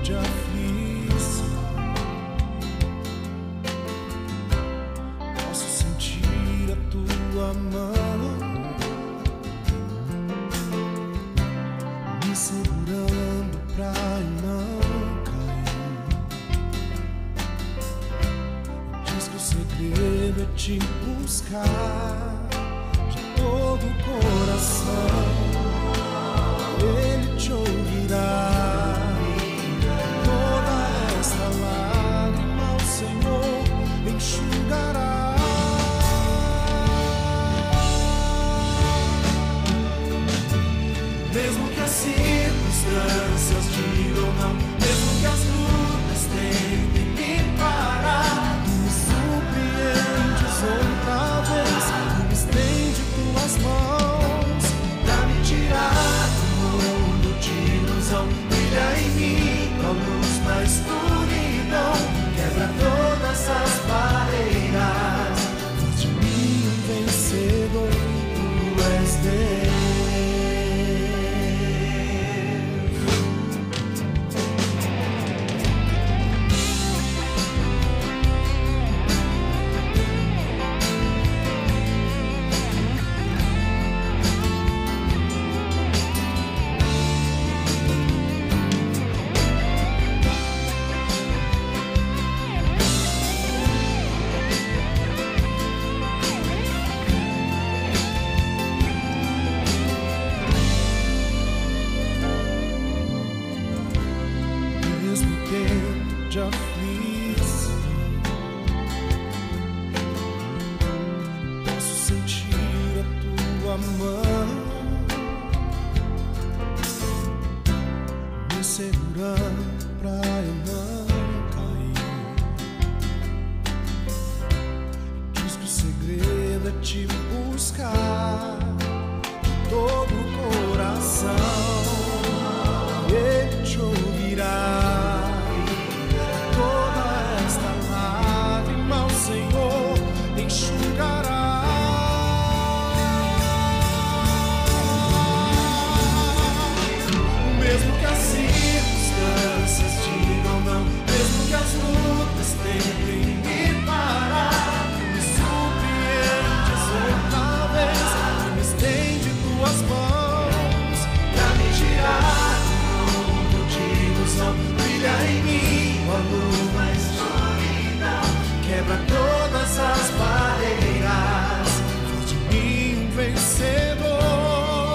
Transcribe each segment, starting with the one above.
de aflição, posso sentir a tua mão me segurando pra eu não cair. Diz que o segredo é te buscar de todo o coração. Ele te ouvirá. Toda esta lágrima o Senhor enxugará. Mesmo que as circunstâncias digam não, mesmo que as lutas tentem me parar, tu me surpreendes outra vez, tu me estende tuas mãos pra me tirar do mundo de ilusão. Brilha em mim a luz na escuridão, quebra todas as barreiras, faz de mim um vencedor. Tu és Deus. De aflição, posso sentir a tua mão me segurando pra eu não cair. Diz que o segredo é te buscar de todo o coração. Ele te ouvirá. Enxugará. Mesmo que as circunstâncias digam não, mesmo que as lutas tentem me parar, tu me surpreendes outra vez, tu me estende tuas mãos pra me tirar do mundo de ilusão. Brilha em mim a luz na escuridão, quebra todas as barreiras, faz de mim um vencedor.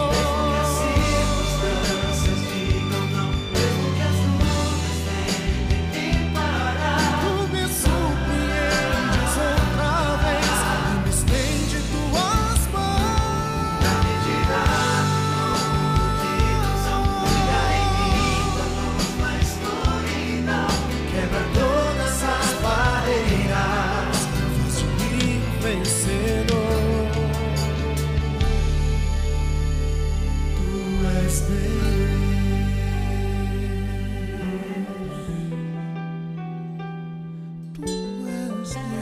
Mesmo que as circunstâncias digam não, mesmo que as lutas tentem me parar, tu me surpreendes outra vez, tu me estende tuas mãos pra me tirar do mundo de ilusão. Brilha em mim a luz na escuridão, quebra todas as barreiras, vencedor. Tu és Deus. Tu és Deus.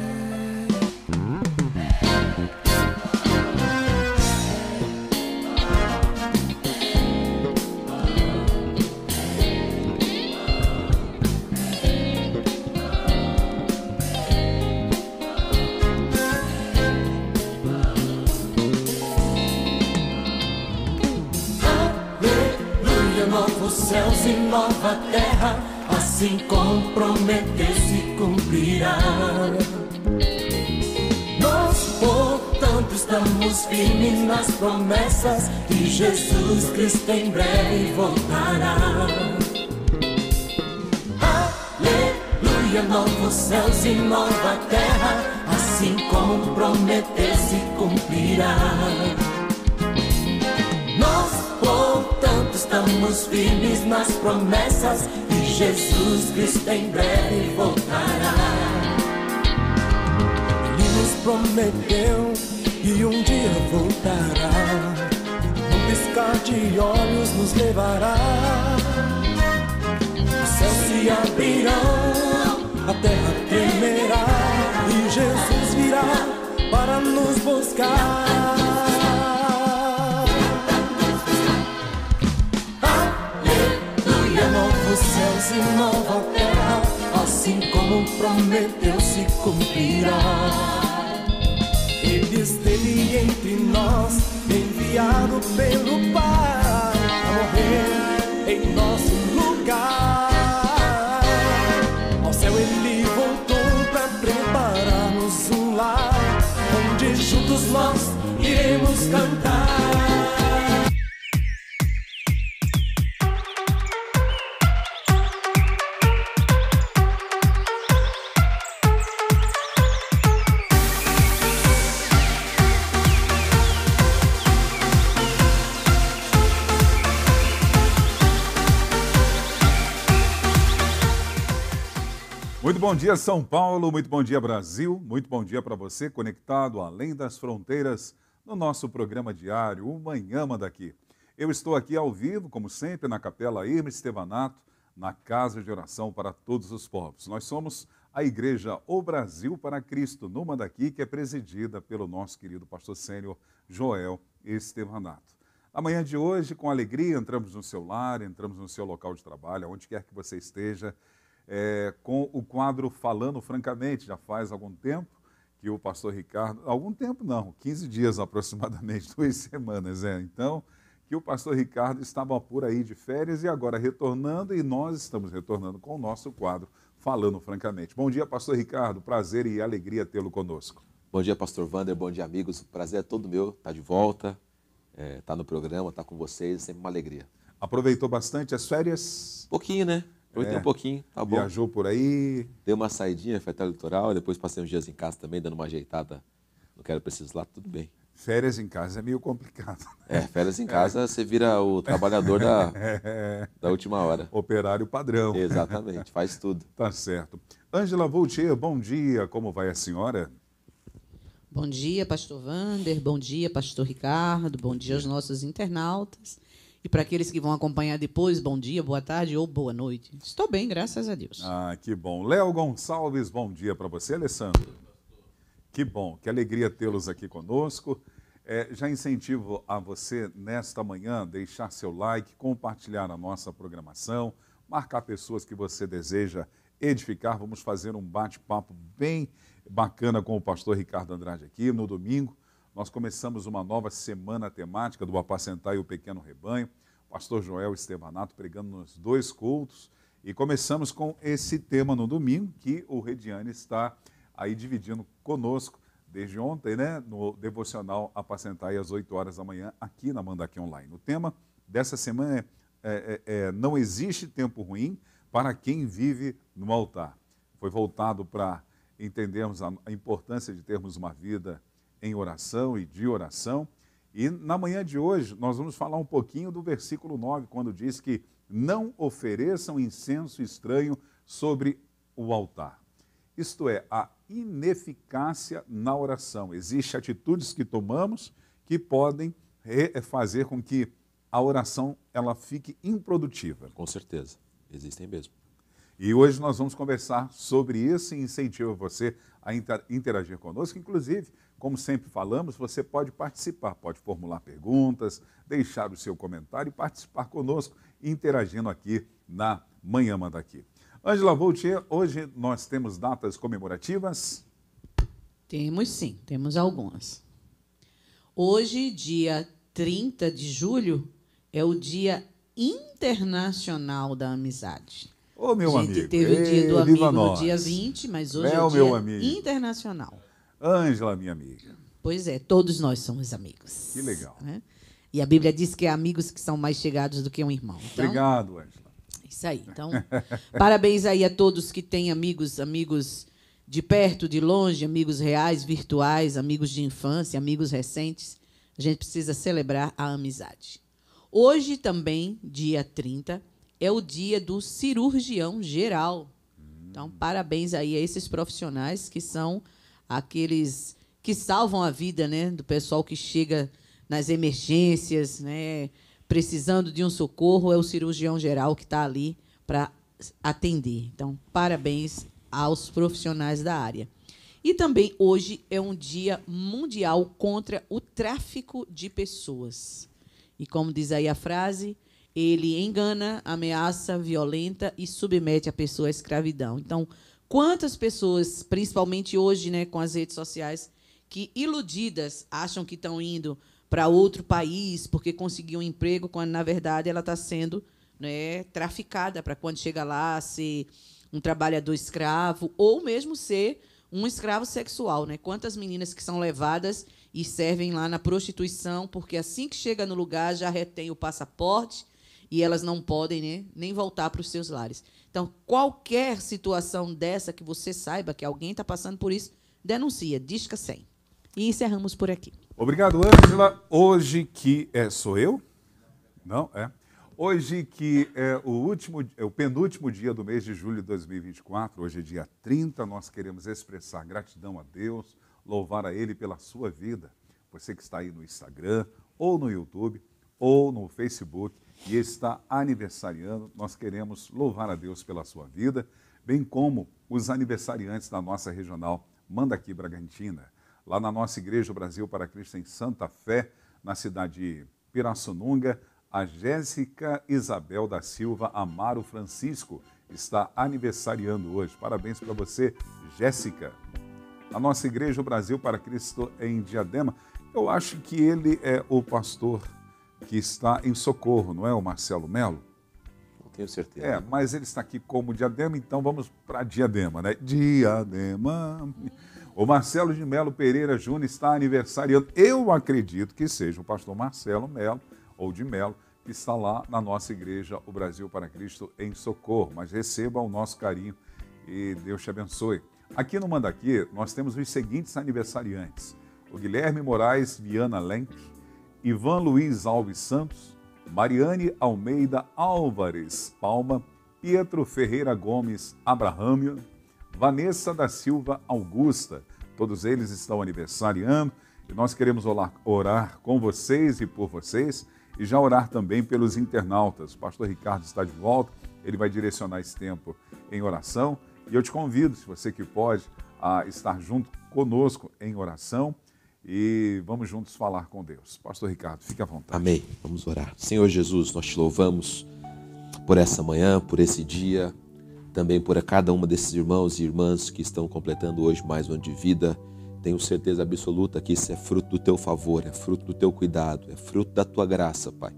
Novos céus e nova terra, assim como prometeu se cumprirá. Nós, portanto, estamos firmes nas promessas que Jesus Cristo em breve voltará. Aleluia, novos céus e nova terra, assim como prometeu se cumprirá. Nós, portanto, estamos firmes nas promessas que Jesus Cristo em breve voltará. Ele nos prometeu que um dia voltará, num piscar de olhos nos levará. Os céus se abrirão, a terra tremerá e Jesus virá para nos buscar. novos céus e nova terra, assim como prometeu se cumprirá. Ele esteve entre nós, enviado pelo Pai a morrer em nosso lugar. Ao céu ele voltou para preparar-nos um lar, onde juntos nós iremos cantar. Muito bom dia, São Paulo, muito bom dia, Brasil, muito bom dia para você conectado além das fronteiras no nosso programa diário, o Manhã Manda Aqui. Eu estou aqui ao vivo, como sempre, na Capela Hermes Estevanato, na Casa de Oração para Todos os Povos. Nós somos a Igreja O Brasil para Cristo, no Manda Aqui, que é presidida pelo nosso querido pastor sênior Joel Estevanato. Na manhã de hoje, com alegria, entramos no seu lar, entramos no seu local de trabalho, onde quer que você esteja, com o quadro Falando Francamente. Já faz algum tempo que o pastor Ricardo, algum tempo não, 15 dias aproximadamente, 2 semanas, então, que o pastor Ricardo estava por aí de férias e agora retornando, e nós estamos retornando com o nosso quadro Falando Francamente. Bom dia, pastor Ricardo, prazer e alegria tê-lo conosco. Bom dia, pastor Wander, bom dia, amigos, o prazer é todo meu, estar de volta, estar no programa, estar com vocês, sempre uma alegria. Aproveitou bastante as férias? Pouquinho, né? Aproveitei um pouquinho, tá bom. Viajou por aí? Dei uma saidinha, foi até o litoral, depois passei uns dias em casa também, dando uma ajeitada. Não quero preciso lá, tudo bem. Férias em casa é meio complicado. Férias em casa, você vira o trabalhador da última hora. Operário padrão. Exatamente, faz tudo. Tá certo. Ângela Voltier, bom dia, como vai a senhora? Bom dia, pastor Wander, bom dia, pastor Ricardo, bom dia aos nossos internautas. E para aqueles que vão acompanhar depois, bom dia, boa tarde ou boa noite. Estou bem, graças a Deus. Ah, que bom. Léo Gonçalves, bom dia para você, Alessandro. Que bom, que alegria tê-los aqui conosco. Já incentivo a você, nesta manhã, deixar seu like, compartilhar a nossa programação, marcar pessoas que você deseja edificar. Vamos fazer um bate-papo bem bacana com o pastor Ricardo Andrade aqui no domingo. Nós começamos uma nova semana temática do Apacentar e o Pequeno Rebanho. Pastor Joel Estevanato pregando nos 2 cultos. E começamos com esse tema no domingo, que o Rediane está aí dividindo conosco desde ontem, né? No devocional Apacentar às 8 horas da manhã, aqui na Manda Aqui Online. O tema dessa semana não existe tempo ruim para quem vive no altar. Foi voltado para entendermos a importância de termos uma vida em oração e de oração. E na manhã de hoje nós vamos falar um pouquinho do versículo 9, quando diz que não ofereçam incenso estranho sobre o altar. Isto é, a ineficácia na oração. Existem atitudes que tomamos que podem fazer com que a oração ela fique improdutiva. Com certeza, existem mesmo. E hoje nós vamos conversar sobre isso e incentivo você a interagir conosco. Inclusive, como sempre falamos, você pode participar, pode formular perguntas, deixar o seu comentário e participar conosco, interagindo aqui na Manhã Manda Aqui. Ângela Voltier, hoje nós temos datas comemorativas? Temos sim, temos algumas. Hoje, dia 30 de julho, é o Dia Internacional da Amizade. Ô, meu amigo. A gente teve o Dia do Amigo no dia 20, mas hoje é o Dia Internacional. Ângela, minha amiga. Pois é, todos nós somos amigos. Que legal. Né? E a Bíblia diz que há amigos que são mais chegados do que um irmão. Então, obrigado, Ângela. Isso aí. Então, parabéns aí a todos que têm amigos de perto, de longe, amigos reais, virtuais, amigos de infância, amigos recentes. A gente precisa celebrar a amizade. Hoje também, dia 30, é o dia do cirurgião geral. Então, parabéns aí a esses profissionais que são aqueles que salvam a vida, né, do pessoal que chega nas emergências, né, precisando de um socorro. É o cirurgião geral que está ali para atender. Então, parabéns aos profissionais da área. E também hoje é um dia mundial contra o tráfico de pessoas. E como diz aí a frase, ele engana, ameaça, violenta e submete a pessoa à escravidão. Então, quantas pessoas, principalmente hoje, né, com as redes sociais, que iludidas acham que estão indo para outro país porque conseguiu um emprego, quando, na verdade, ela está sendo, né, traficada para, quando chega lá, ser um trabalhador escravo ou mesmo ser um escravo sexual. Né? Quantas meninas que são levadas e servem lá na prostituição, porque assim que chega no lugar já retém o passaporte e elas não podem, né, nem voltar para os seus lares. Então, qualquer situação dessa que você saiba que alguém está passando por isso, denuncia, Disca 100. E encerramos por aqui. Obrigado, Ângela. Hoje que sou eu? Não, é. Hoje que é o penúltimo dia do mês de julho de 2024, hoje é dia 30, nós queremos expressar gratidão a Deus, louvar a Ele pela sua vida. Você que está aí no Instagram, ou no YouTube, ou no Facebook, e está aniversariando, nós queremos louvar a Deus pela sua vida, bem como os aniversariantes da nossa regional Mandaqui Bragantina, lá na nossa Igreja Brasil para Cristo em Santa Fé, na cidade de Pirassununga. A Jéssica Isabel da Silva Amaro Francisco está aniversariando hoje. Parabéns para você, Jéssica. A nossa Igreja Brasil para Cristo em Diadema, eu acho que ele é o pastor que está em Socorro, não é o Marcelo Melo? Não tenho certeza. Mas ele está aqui como Diadema, então vamos para Diadema, né? Diadema. O Marcelo de Melo Pereira Júnior está aniversariando. Eu acredito que seja o pastor Marcelo Melo, ou de Melo, que está lá na nossa igreja, o Brasil para Cristo em Socorro. Mas receba o nosso carinho e Deus te abençoe. Aqui no Mandaqui, nós temos os seguintes aniversariantes: o Guilherme Moraes Viana Lenk, Ivan Luiz Alves Santos, Mariane Almeida Álvares Palma, Pietro Ferreira Gomes Abrahamio, Vanessa da Silva Augusta. Todos eles estão aniversariando e nós queremos orar com vocês e por vocês, e já orar também pelos internautas. O pastor Ricardo está de volta, ele vai direcionar esse tempo em oração, e eu te convido, se você que pode, a estar junto conosco em oração, e vamos juntos falar com Deus. Pastor Ricardo, fique à vontade. Amém. Vamos orar. Senhor Jesus, nós te louvamos por essa manhã, por esse dia, também por cada uma desses irmãos e irmãs que estão completando hoje mais um ano de vida. Tenho certeza absoluta que isso é fruto do teu favor, é fruto do teu cuidado, é fruto da tua graça, Pai.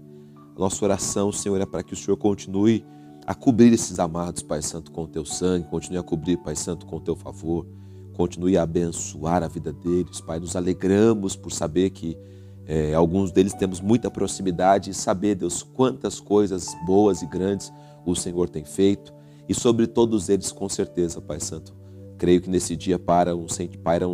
A nossa oração, Senhor, é para que o Senhor continue a cobrir esses amados, Pai Santo, com o teu sangue, continue a cobrir, Pai Santo, com o teu favor, continue a abençoar a vida deles, Pai. Nos alegramos por saber que alguns deles temos muita proximidade e saber, Deus, quantas coisas boas e grandes o Senhor tem feito, e sobre todos eles, com certeza, Pai Santo, creio que nesse dia paira um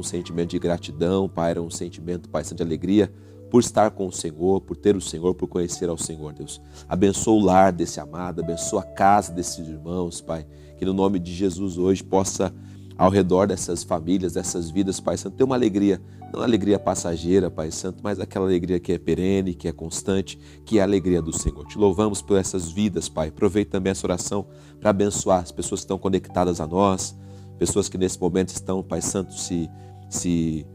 sentimento de gratidão, paira um sentimento, Pai Santo, de alegria por estar com o Senhor, por ter o Senhor, por conhecer ao Senhor, Deus. Abençoa o lar desse amado, abençoa a casa desses irmãos, Pai, que no nome de Jesus hoje possa, ao redor dessas famílias, dessas vidas, Pai Santo, ter uma alegria, não uma alegria passageira, Pai Santo, mas aquela alegria que é perene, que é constante, que é a alegria do Senhor. Te louvamos por essas vidas, Pai. Aproveita também essa oração para abençoar as pessoas que estão conectadas a nós, pessoas que nesse momento estão, Pai Santo, se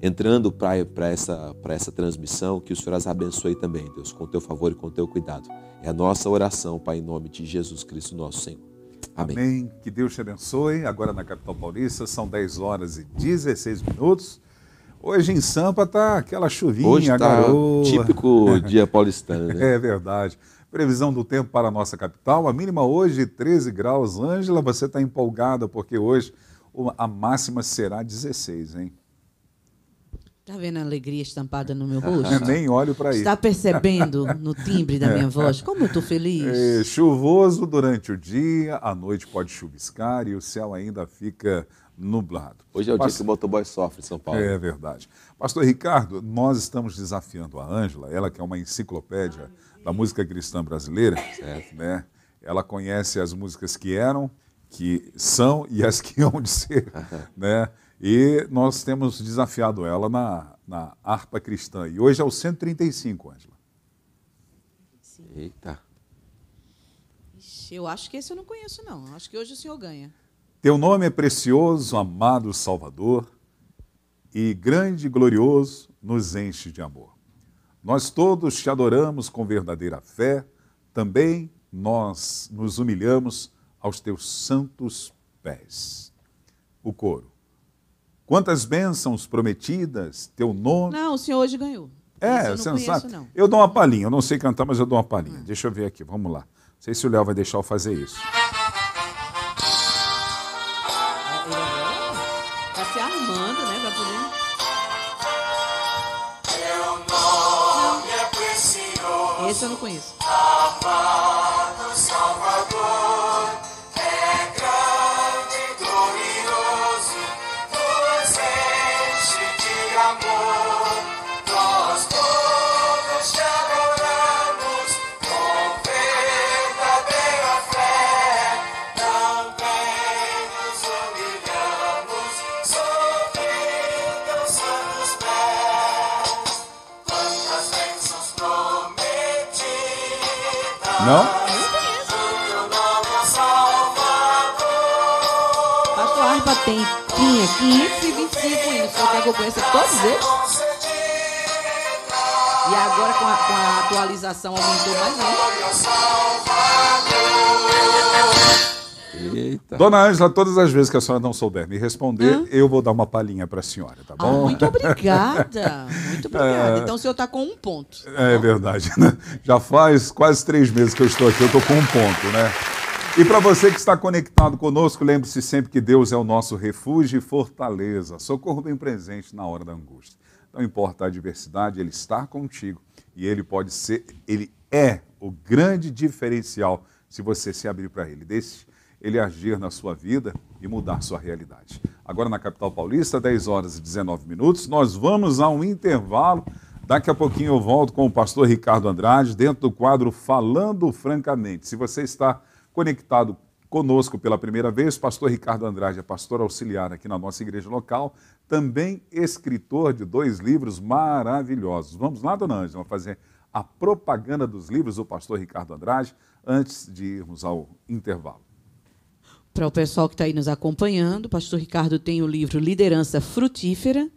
entrando para essa transmissão, que o Senhor as abençoe também, Deus, com o teu favor e com o teu cuidado. É a nossa oração, Pai, em nome de Jesus Cristo, nosso Senhor. Amém. Amém. Que Deus te abençoe. Agora na capital paulista são 10 horas e 16 minutos. Hoje em Sampa está aquela chuvinha, hoje tá garoa. Típico dia paulistano, né? É verdade. Previsão do tempo para a nossa capital, a mínima hoje 13 graus. Ângela, você está empolgada porque hoje a máxima será 16, hein? Está vendo a alegria estampada no meu rosto? Nem olho para isso. Está percebendo no timbre da minha voz? Como eu estou feliz. Chuvoso durante o dia, à noite pode chuviscar e o céu ainda fica nublado. Hoje é o dia que o motoboy sofre em São Paulo. É verdade. Pastor Ricardo, nós estamos desafiando a Ângela, ela que é uma enciclopédia da música cristã brasileira, certo, né? Ela conhece as músicas que eram, que são e as que hão de ser, né? E nós temos desafiado ela na harpa cristã. E hoje é o 135, Ângela. Eita. Ixi, eu acho que esse eu não conheço, não. Acho que hoje o senhor ganha. Teu nome é precioso, amado Salvador, e grande e glorioso nos enche de amor. Nós todos te adoramos com verdadeira fé, também nós nos humilhamos aos teus santos pés. O coro. Quantas bênçãos prometidas, teu nome... Não, o senhor hoje ganhou. Você não sabe? Não. Eu dou uma palhinha, eu não sei cantar, mas eu dou uma palhinha. Deixa eu ver aqui, vamos lá. Não sei se o Léo vai deixar eu fazer isso. Tá se armando, né, pra poder... Teu nome é precioso. Esse eu não conheço. Amado Salvador, é grande e glorioso, nos enche de amor. Nós todos te adoramos com verdadeira fé. Também nos humilhamos sobre teus santos pés. Quantas bênçãos prometidas. Não? Pastor Harpa tinha 525 hinos. Só quer que eu conheça todos eles? E agora com a atualização aumentou mais ainda. Eita. Dona Ângela, todas as vezes que a senhora não souber me responder, eu vou dar uma palhinha para a senhora, tá bom? Muito obrigada. Muito obrigada. Então o senhor está com 1 ponto. É verdade, né? Já faz quase 3 meses que eu estou aqui, eu estou com 1 ponto, né? E para você que está conectado conosco, lembre-se sempre que Deus é o nosso refúgio e fortaleza, socorro bem presente na hora da angústia. Não importa a adversidade, Ele está contigo e Ele é o grande diferencial se você se abrir para Ele. Deixe Ele agir na sua vida e mudar sua realidade. Agora na capital paulista, 10h19, nós vamos a um intervalo. Daqui a pouquinho eu volto com o pastor Ricardo Andrade, dentro do quadro Falando Francamente. Se você está conectado conosco pela primeira vez, pastor Ricardo Andrade é pastor auxiliar aqui na nossa igreja local, também escritor de 2 livros maravilhosos. Vamos lá, dona Ângela, fazer a propaganda dos livros do pastor Ricardo Andrade antes de irmos ao intervalo. Para o pessoal que está aí nos acompanhando, o pastor Ricardo tem o livro Liderança Frutífera,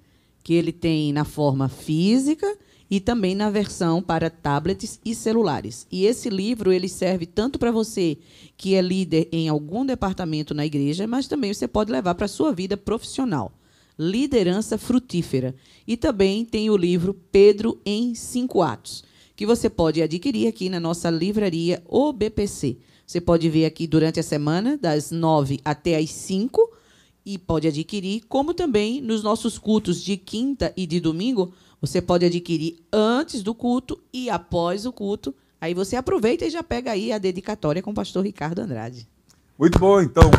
que ele tem na forma física e também na versão para tablets e celulares. E esse livro ele serve tanto para você que é líder em algum departamento na igreja, mas também você pode levar para a sua vida profissional. Liderança Frutífera. E também tem o livro Pedro em 5 Atos, que você pode adquirir aqui na nossa livraria OBPC. Você pode ver aqui durante a semana, das 9 até as 5, e pode adquirir, como também nos nossos cultos de quinta e de domingo, você pode adquirir antes do culto e após o culto. Aí você aproveita e já pega aí a dedicatória com o pastor Ricardo Andrade. Muito bom, então,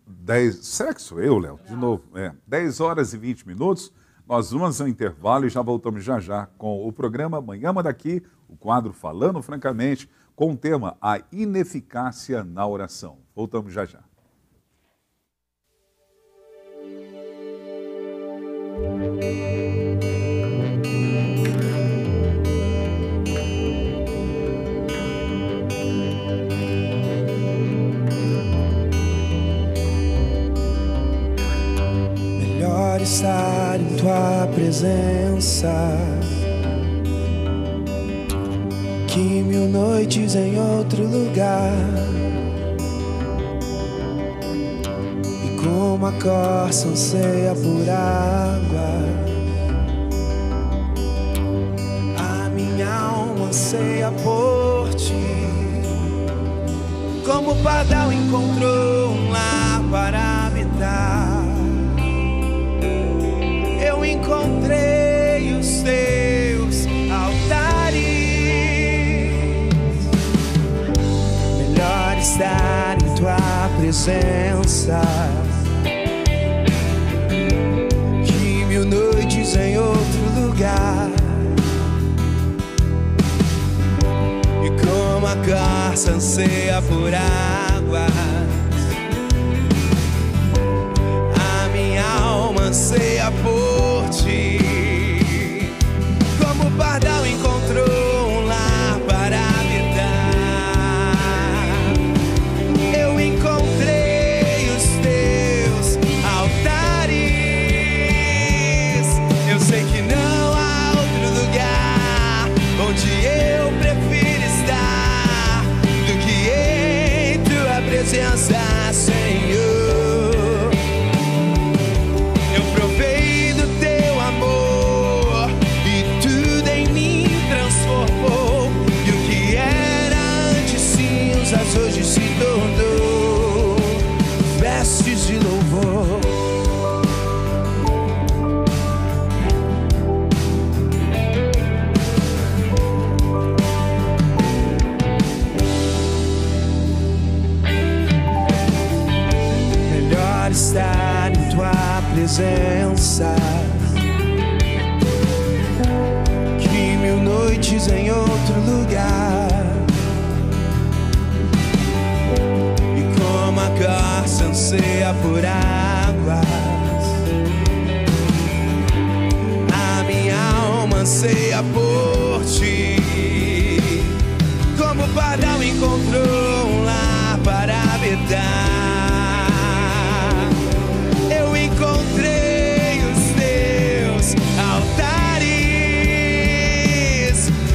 10... Será que sou eu, Léo? De novo, 10h20. Nós vamos ao intervalo e já voltamos já com o programa Amanhã Manda Aqui, o quadro Falando Francamente, com o tema A Ineficácia na Oração. Voltamos já. Melhor estar em tua presença que 1000 noites em outro lugar. E como a corça anseia por água, a minha alma anseia por ti. Como o pardal encontrou um lar para habitar, eu encontrei os teus altares. Melhor estar em tua presença que 1000 noites em outro lugar. E como a garça anseia por águas, a minha alma anseia por ti. Como o pardal encontrou um lar para habitar, eu encontrei os teus altares. Eu sei que não há outro lugar onde eu prefiro estar. presença, Senhor. Eu provei do teu amor e tudo em mim transformou. E o que era antes cinzas hoje se tornou vestes de louvor. Estar em tua presença que 1000 noites em outro lugar. E como a garça anseia por águas, a minha alma anseia por ti. Como o pardal encontrou um lar para habitar, encontrei os teus altares.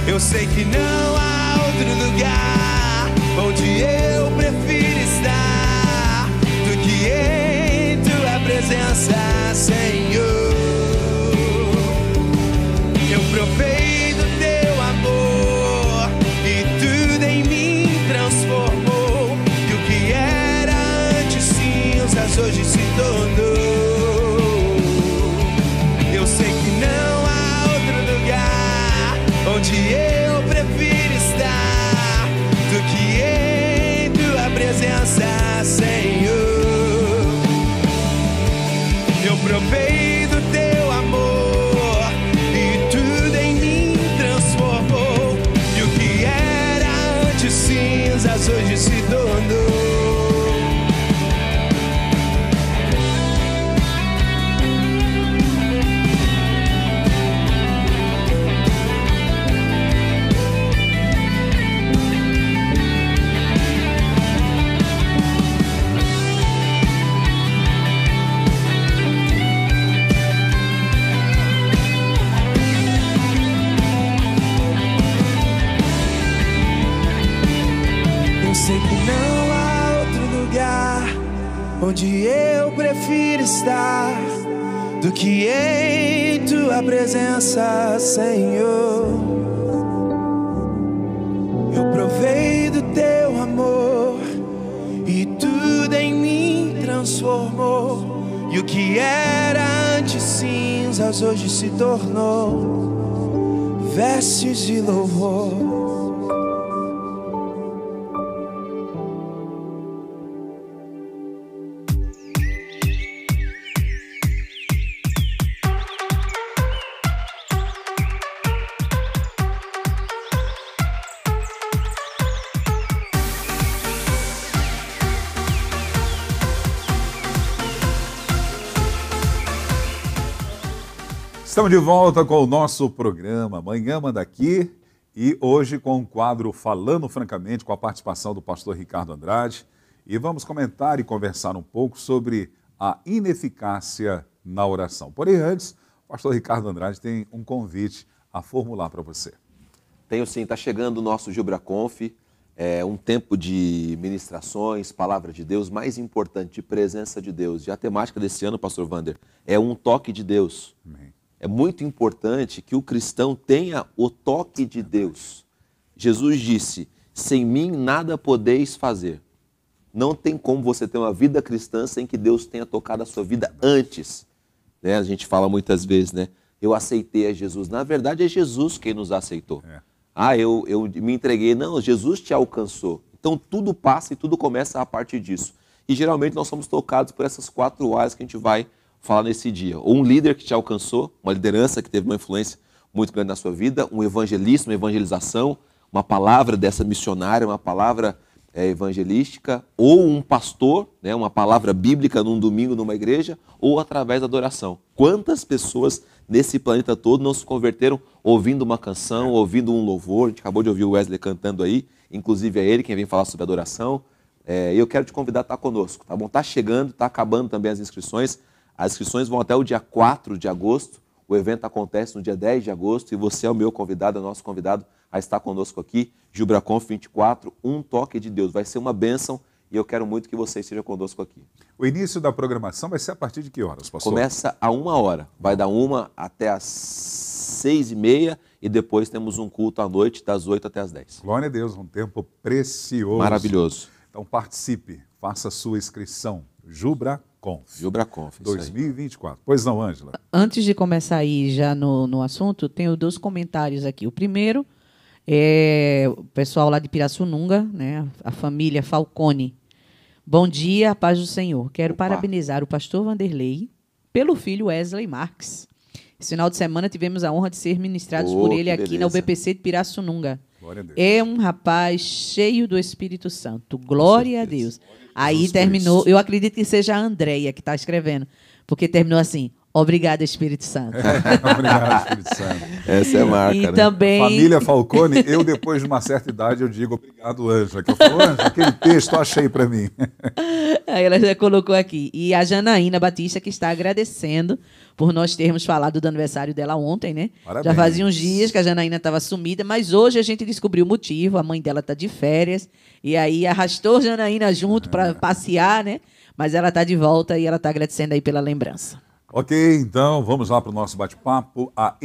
Eu sei que não há outro lugar onde eu prefiro estar do que em tua presença, Senhor. Eu provei do teu amor e tudo em mim transformou. E o que era antes cinzas hoje se tornou. Onde eu prefiro estar do que em tua presença, Senhor. Eu provei do teu amor e tudo em mim transformou. E o que era antes cinzas hoje se tornou. Sei que não há outro lugar onde eu prefiro estar do que em tua presença, Senhor. Eu provei do teu amor e tudo em mim transformou. E o que era antes cinzas hoje se tornou vestes de louvor. Estamos de volta com o nosso programa Manhã Manda Aqui e hoje com o quadro Falando Francamente com a participação do pastor Ricardo Andrade e vamos comentar e conversar um pouco sobre a ineficácia na oração. Porém, antes, o pastor Ricardo Andrade tem um convite a formular para você. Tenho sim, está chegando o nosso GilbraConf, um tempo de ministrações, palavra de Deus, mais importante, de presença de Deus. E a temática desse ano, pastor Wander, é um toque de Deus. Amém. É muito importante que o cristão tenha o toque de Deus. Jesus disse, sem mim nada podeis fazer. Não tem como você ter uma vida cristã sem que Deus tenha tocado a sua vida antes. Né? A gente fala muitas vezes, né? Eu aceitei a Jesus. Na verdade, é Jesus quem nos aceitou. Eu me entreguei. Não, Jesus te alcançou. Então, tudo passa e tudo começa a partir disso. E, geralmente, nós somos tocados por essas 4 áreas que a gente vai falar nesse dia. Ou um líder que te alcançou, uma liderança que teve uma influência muito grande na sua vida, um evangelista, uma evangelização, uma palavra dessa missionária, uma palavra evangelística, ou um pastor, né, uma palavra bíblica num domingo numa igreja, ou através da adoração. Quantas pessoas nesse planeta todo não se converteram ouvindo uma canção, ouvindo um louvor? A gente acabou de ouvir o Wesley cantando aí, inclusive é ele quem vem falar sobre adoração. Eu quero te convidar a estar conosco, tá bom? Está chegando, está acabando também as inscrições. As inscrições vão até o dia 4 de agosto. O evento acontece no dia 10 de agosto e você é o meu convidado, é o nosso convidado a estar conosco aqui. GilbraConf 24, um toque de Deus. Vai ser uma bênção e eu quero muito que vocês estejam conosco aqui. O início da programação vai ser a partir de que horas, pastor? Começa a 1h, vai dar 1 até as 6h30 e depois temos um culto à noite das 8 até as 10. Glória a Deus, um tempo precioso. Maravilhoso. Então participe, faça a sua inscrição. JubraConf. JubraConf, isso aí. 2024. Pois não, Ângela? Antes de começar aí já no assunto, tenho 2 comentários aqui. O primeiro é o pessoal lá de Pirassununga, né, a família Falcone. Bom dia, a paz do Senhor. Quero parabenizar o pastor Vanderlei pelo filho Wesley Marques. Esse final de semana tivemos a honra de ser ministrados por ele aqui na UBPC de Pirassununga. Glória a Deus. É um rapaz cheio do Espírito Santo. Glória a Deus. Aí Jesus terminou, Cristo. eu acredito que seja a Andréia que está escrevendo, porque terminou assim, obrigada, Espírito Santo. Obrigado, Espírito Santo. Essa é a marca, E né? também... Família Falcone, eu depois de uma certa idade eu digo obrigado, Ângela. Que eu falo, Ângela, aquele texto achei para mim. Aí ela já colocou aqui. E a Janaína Batista, que está agradecendo por nós termos falado do aniversário dela ontem, né? Parabéns. Já fazia uns dias que a Janaína estava sumida, mas hoje a gente descobriu o motivo. A mãe dela está de férias. E aí arrastou a Janaína junto para passear, né? Mas ela está de volta e ela está agradecendo aí pela lembrança. Ok, então vamos lá para o nosso bate-papo, a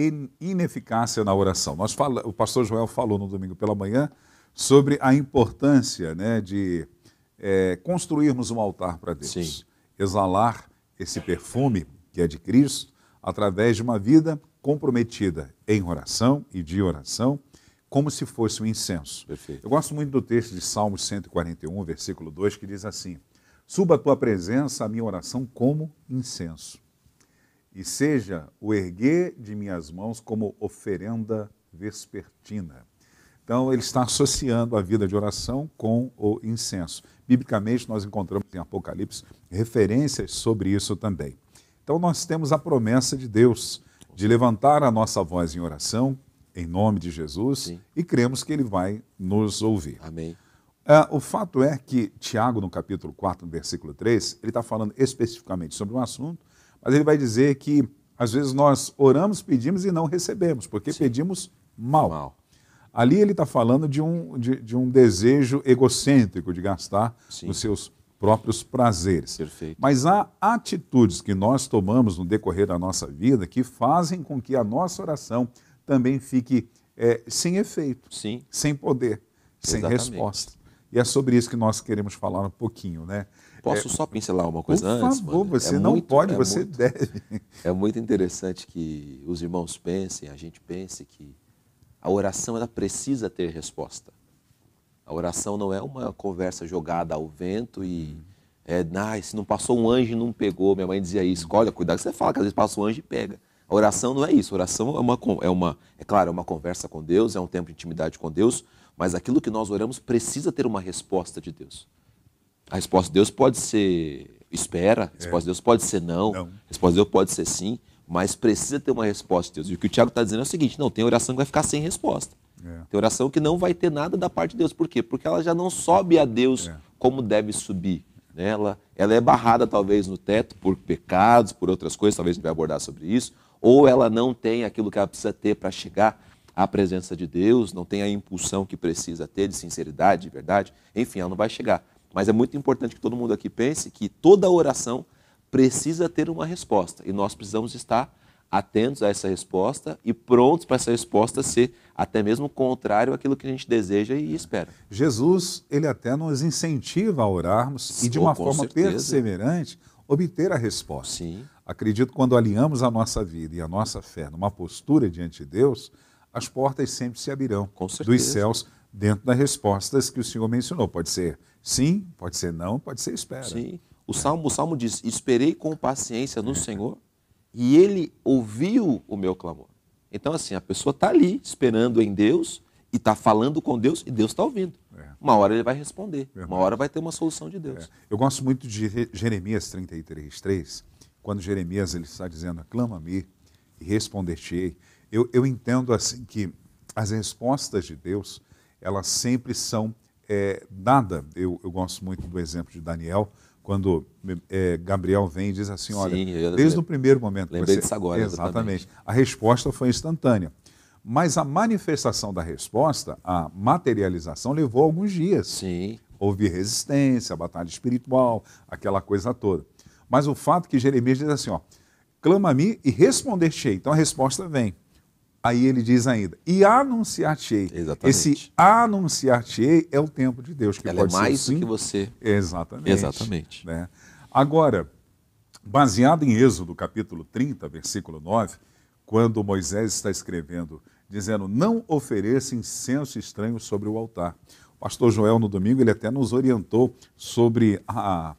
ineficácia na oração. O pastor Joel falou no domingo pela manhã sobre a importância, né, de construirmos um altar para Deus. Sim. Exalar esse perfume que é de Cristo através de uma vida comprometida em oração e de oração, como se fosse um incenso. Perfeito. Eu gosto muito do texto de Salmos 141, versículo 2, que diz assim: suba a tua presença, a minha oração como incenso, e seja o erguer de minhas mãos como oferenda vespertina. Então, ele está associando a vida de oração com o incenso. Biblicamente, nós encontramos em Apocalipse referências sobre isso também. Então, nós temos a promessa de Deus de levantar a nossa voz em oração, em nome de Jesus, Sim. e cremos que Ele vai nos ouvir. Amém. O fato é que Tiago, no capítulo 4, no versículo 3, ele está falando especificamente sobre um assunto, mas ele vai dizer que, às vezes, nós oramos, pedimos e não recebemos, porque pedimos mal. Ali ele está falando de um desejo egocêntrico de gastar Sim. os seus próprios prazeres. Perfeito. Mas há atitudes que nós tomamos no decorrer da nossa vida que fazem com que a nossa oração também fique sem efeito, Sim. sem poder, sem Exatamente. resposta. E é sobre isso que nós queremos falar um pouquinho, né? Posso só pincelar uma coisa antes? Por favor, mano? você não pode, você deve. É muito interessante que os irmãos pensem, a gente pense que a oração ela precisa ter resposta. A oração não é uma conversa jogada ao vento e se não passou um anjo e não pegou. Minha mãe dizia isso. Olha, cuidado que você fala, que às vezes passa um anjo e pega. A oração não é isso. A oração é uma conversa com Deus, é um tempo de intimidade com Deus, mas aquilo que nós oramos precisa ter uma resposta de Deus. A resposta de Deus pode ser espera, a resposta de Deus pode ser não, a resposta de Deus pode ser sim, mas precisa ter uma resposta de Deus. E o que o Tiago está dizendo é o seguinte: não, tem oração que vai ficar sem resposta. Tem oração que não vai ter nada da parte de Deus. Por quê? Porque ela já não sobe a Deus como deve subir. Né? Ela é barrada talvez no teto por pecados, por outras coisas, talvez a gente vai abordar sobre isso, ou ela não tem aquilo que ela precisa ter para chegar à presença de Deus, não tem a impulsão que precisa ter de sinceridade, de verdade, enfim, ela não vai chegar. Mas é muito importante que todo mundo aqui pense que toda oração precisa ter uma resposta e nós precisamos estar atentos a essa resposta e prontos para essa resposta ser até mesmo contrário àquilo que a gente deseja e espera. Jesus, ele até nos incentiva a orarmos e de uma forma perseverante obter a resposta. Sim. Acredito que quando alinhamos a nossa vida e a nossa fé numa postura diante de Deus, as portas sempre se abrirão dos céus dentro das respostas que o Senhor mencionou. Pode ser sim, pode ser não, pode ser espera. Sim. O Salmo diz: esperei com paciência no Senhor e Ele ouviu o meu clamor. Então, assim, a pessoa está ali esperando em Deus e está falando com Deus e Deus está ouvindo. Uma hora Ele vai responder, uma hora vai ter uma solução de Deus. Eu gosto muito de Jeremias 33:3, quando Jeremias ele está dizendo: clama-me e responder-te-ei. Eu entendo assim que as respostas de Deus, elas sempre são dadas. Eu gosto muito do exemplo de Daniel, quando Gabriel vem e diz assim: olha, desde o primeiro momento... Lembrei disso agora. Exatamente. A resposta foi instantânea. Mas a manifestação da resposta, a materialização, levou alguns dias. Sim. houve resistência, a batalha espiritual, aquela coisa toda. Mas o fato é que Jeremias diz assim, ó, clama a mim e responder-te-ei. Então a resposta vem. Aí ele diz ainda, e anunciar-te-ei. Exatamente. Esse anunciar-te-ei é o tempo de Deus. Que Ela pode é mais ser do que você. Exatamente. Exatamente. Né? Agora, baseado em Êxodo, capítulo 30, versículo 9, quando Moisés está escrevendo, dizendo, não ofereça incenso estranho sobre o altar. O pastor Joel, no domingo, ele até nos orientou sobre a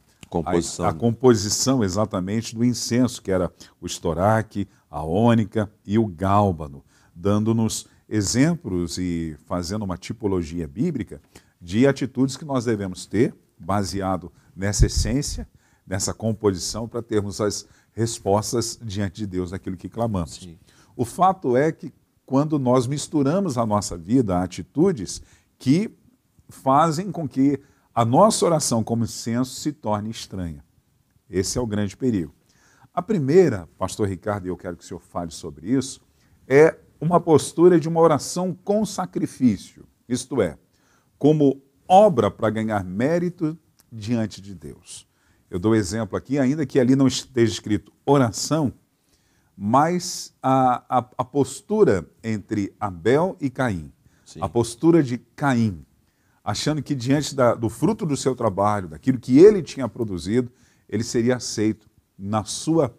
composição exatamente do incenso, que era o estoraque, a ônica e o gálbano, dando-nos exemplos e fazendo uma tipologia bíblica de atitudes que nós devemos ter, baseado nessa essência, nessa composição, para termos as respostas diante de Deus daquilo que clamamos. Sim. O fato é que quando nós misturamos a nossa vida a atitudes que fazem com que a nossa oração como incenso se torne estranha. Esse é o grande perigo. A primeira, pastor Ricardo, e eu quero que o senhor fale sobre isso, é uma postura de uma oração com sacrifício, isto é, como obra para ganhar mérito diante de Deus. Eu dou exemplo aqui, ainda que ali não esteja escrito oração, mas a postura entre Abel e Caim, Sim. a postura de Caim, achando que diante do fruto do seu trabalho, daquilo que ele tinha produzido, ele seria aceito na sua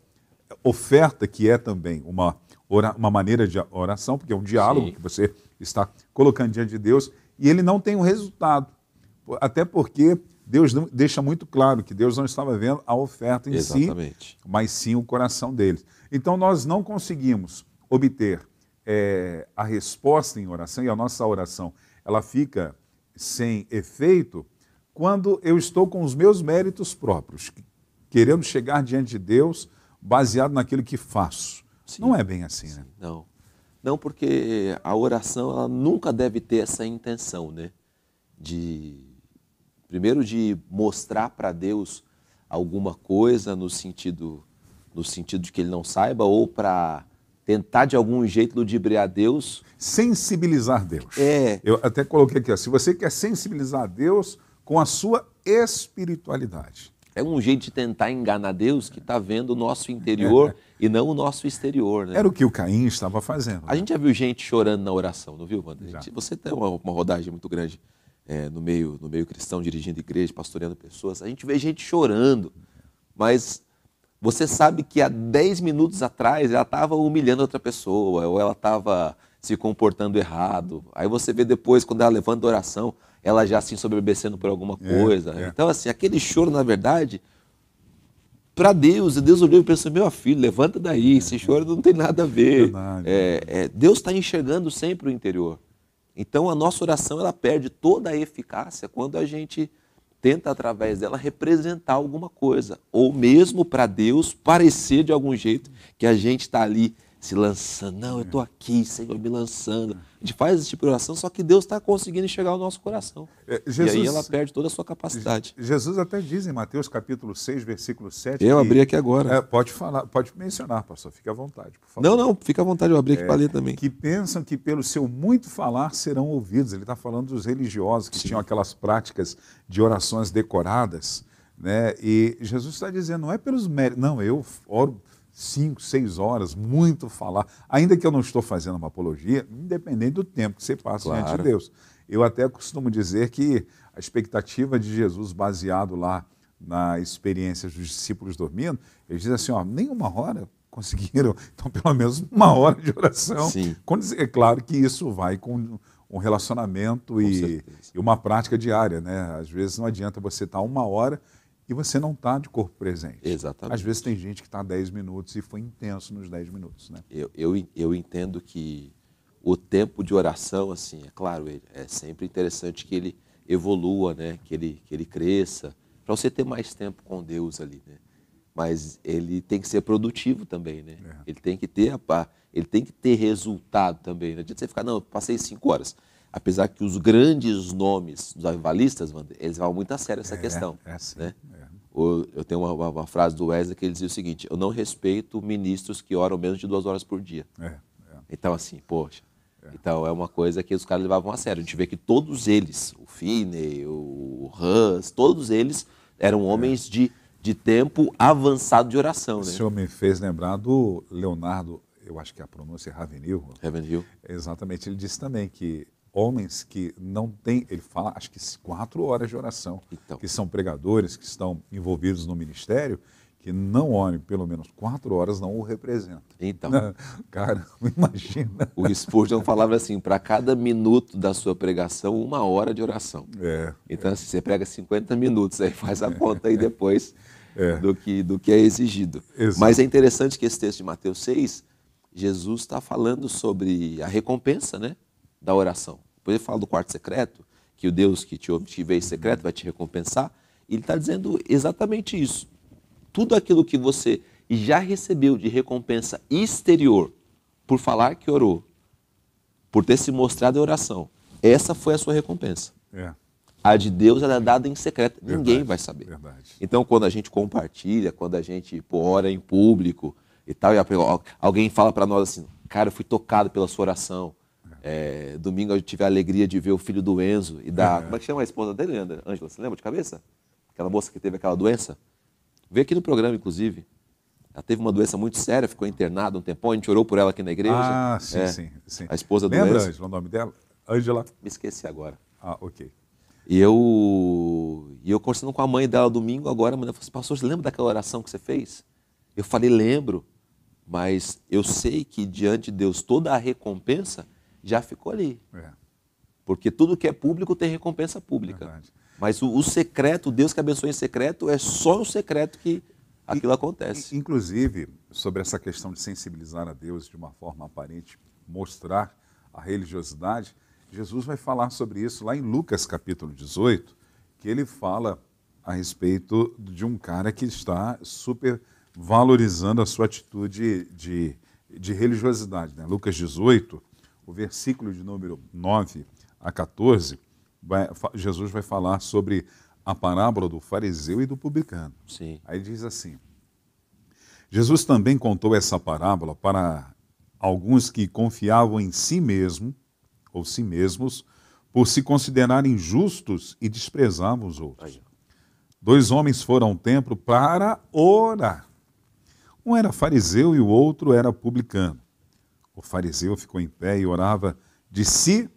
oferta, que é também uma maneira de oração, porque é um diálogo Sim. que você está colocando diante de Deus, e ele não tem um resultado, até porque Deus deixa muito claro que Deus não estava vendo a oferta em Exatamente. si, mas sim o coração deles. Então nós não conseguimos obter a resposta em oração, e a nossa oração ela fica sem efeito quando eu estou com os meus méritos próprios, querendo chegar diante de Deus baseado naquilo que faço. Sim. Não é bem assim, né? Não. Não, porque a oração ela nunca deve ter essa intenção, né? Primeiro de mostrar para Deus alguma coisa no sentido de que ele não saiba, ou para tentar de algum jeito ludibriar Deus. Sensibilizar Deus. É. Eu até coloquei aqui, ó, se você quer sensibilizar Deus com a sua espiritualidade. É um jeito de tentar enganar Deus que está vendo o nosso interior e não o nosso exterior, né? Era o que o Caim estava fazendo. A gente já viu gente chorando na oração, não viu, Wander? Já. Você tem uma rodagem muito grande no meio cristão, dirigindo igreja, pastoreando pessoas. A gente vê gente chorando, mas você sabe que há 10 minutos atrás ela estava humilhando outra pessoa, ou ela estava se comportando errado. Aí você vê depois, quando ela levanta a oração, ela já se ensoberbecendo por alguma coisa. Então, assim, aquele choro, na verdade, para Deus olhou e pensou, meu filho, levanta daí, esse choro não tem nada a ver. Deus está enxergando sempre o interior. Então, a nossa oração, ela perde toda a eficácia quando a gente tenta, através dela, representar alguma coisa. Ou mesmo para Deus parecer de algum jeito que a gente está ali se lançando. Não, eu estou aqui, Senhor, me lançando. A gente faz esse tipo de oração, só que Deus está conseguindo enxergar o nosso coração. Jesus, e aí ela perde toda a sua capacidade. Jesus até diz em Mateus capítulo 6, versículo 7. Eu abri aqui agora. Pode falar, pode mencionar, pastor, fique à vontade, por favor. Não, fica à vontade, eu abri aqui para ler também. Que pensam que pelo seu muito falar serão ouvidos. Ele está falando dos religiosos que tinham aquelas práticas de orações decoradas, né? E Jesus está dizendo, não é pelos méritos, não, eu oro 5, 6 horas, muito falar, ainda que eu não estou fazendo uma apologia, independente do tempo que você passa diante de Deus. Eu até costumo dizer que a expectativa de Jesus, baseado lá na experiência dos discípulos dormindo, eles dizem assim, ó, nem 1 hora conseguiram, então pelo menos 1 hora de oração. Sim. É claro que isso vai com um relacionamento e uma prática diária, né? Às vezes não adianta você estar 1 hora e você não está de corpo presente. Exatamente. Às vezes tem gente que está 10 minutos e foi intenso nos 10 minutos, né? Eu entendo que o tempo de oração, assim, é claro, é sempre interessante que ele evolua, né? Que ele cresça, para você ter mais tempo com Deus ali, né? Mas ele tem que ser produtivo também, né? Ele tem que ter resultado também. Não adianta você ficar, não, eu passei 5 horas. Apesar que os grandes nomes dos avivalistas, eles levam muito a sério essa questão. Sim, né? Eu tenho uma frase do Wesley que ele dizia o seguinte, eu não respeito ministros que oram menos de 2 horas por dia. Então, assim, poxa, Então é uma coisa que os caras levavam a sério. A gente vê que todos eles, o Finney, o Hus, todos eles eram homens de tempo avançado de oração. O Né? senhor me fez lembrar do Leonardo, eu acho que a pronúncia é Ravenhill. Ravenhill. Exatamente, ele disse também que homens que não têm, ele fala, acho que 4 horas de oração, Então. que são pregadores, que estão envolvidos no ministério, que não orem pelo menos 4 horas não o representam. Então. Cara, imagina. O Spurgeon falava assim, para cada minuto da sua pregação, 1 hora de oração. Então, assim, você prega 50 minutos, aí faz a conta aí depois do que é exigido. Exato. Mas é interessante que esse texto de Mateus 6, Jesus está falando sobre a recompensa, né, da oração. Depois ele fala do quarto secreto, que o Deus que te vê em secreto vai te recompensar. E ele está dizendo exatamente isso. Tudo aquilo que você já recebeu de recompensa exterior por falar que orou, por ter se mostrado em oração, essa foi a sua recompensa. A de Deus ela é dada em secreto, ninguém vai saber. Verdade. Então, quando a gente compartilha, quando a gente ora em público e tal, e alguém fala para nós assim, cara, eu fui tocado pela sua oração. Domingo eu tive a alegria de ver o filho do Enzo e da... Como é que chama a esposa dele, Ângela? Você lembra de cabeça? Aquela moça que teve aquela doença? Veio aqui no programa, inclusive. Ela teve uma doença muito séria, ficou internada um tempão, a gente orou por ela aqui na igreja. Ah, sim. A esposa do Lembra, Enzo. Ângela, o nome dela? Ângela? Me esqueci agora. Ah, ok. E eu conversando com a mãe dela domingo agora, a mãe falou assim, pastor, você lembra daquela oração que você fez? Eu falei, lembro, mas eu sei que diante de Deus toda a recompensa já ficou ali. Porque tudo que é público tem recompensa pública. Verdade. Mas o secreto, Deus que abençoa em secreto, é só no secreto que aquilo acontece. Inclusive, sobre essa questão de sensibilizar a Deus de uma forma aparente, mostrar a religiosidade, Jesus vai falar sobre isso lá em Lucas capítulo 18, que ele fala a respeito de um cara que está super valorizando a sua atitude de religiosidade. Né? Lucas 18, o versículo de número 9 a 14, Jesus vai falar sobre a parábola do fariseu e do publicano. Sim. Aí diz assim, Jesus também contou essa parábola para alguns que confiavam em si mesmo, ou si mesmos, por se considerarem justos e desprezavam os outros. 2 homens foram ao templo para orar. Um era fariseu e o outro era publicano. O fariseu ficou em pé e orava de si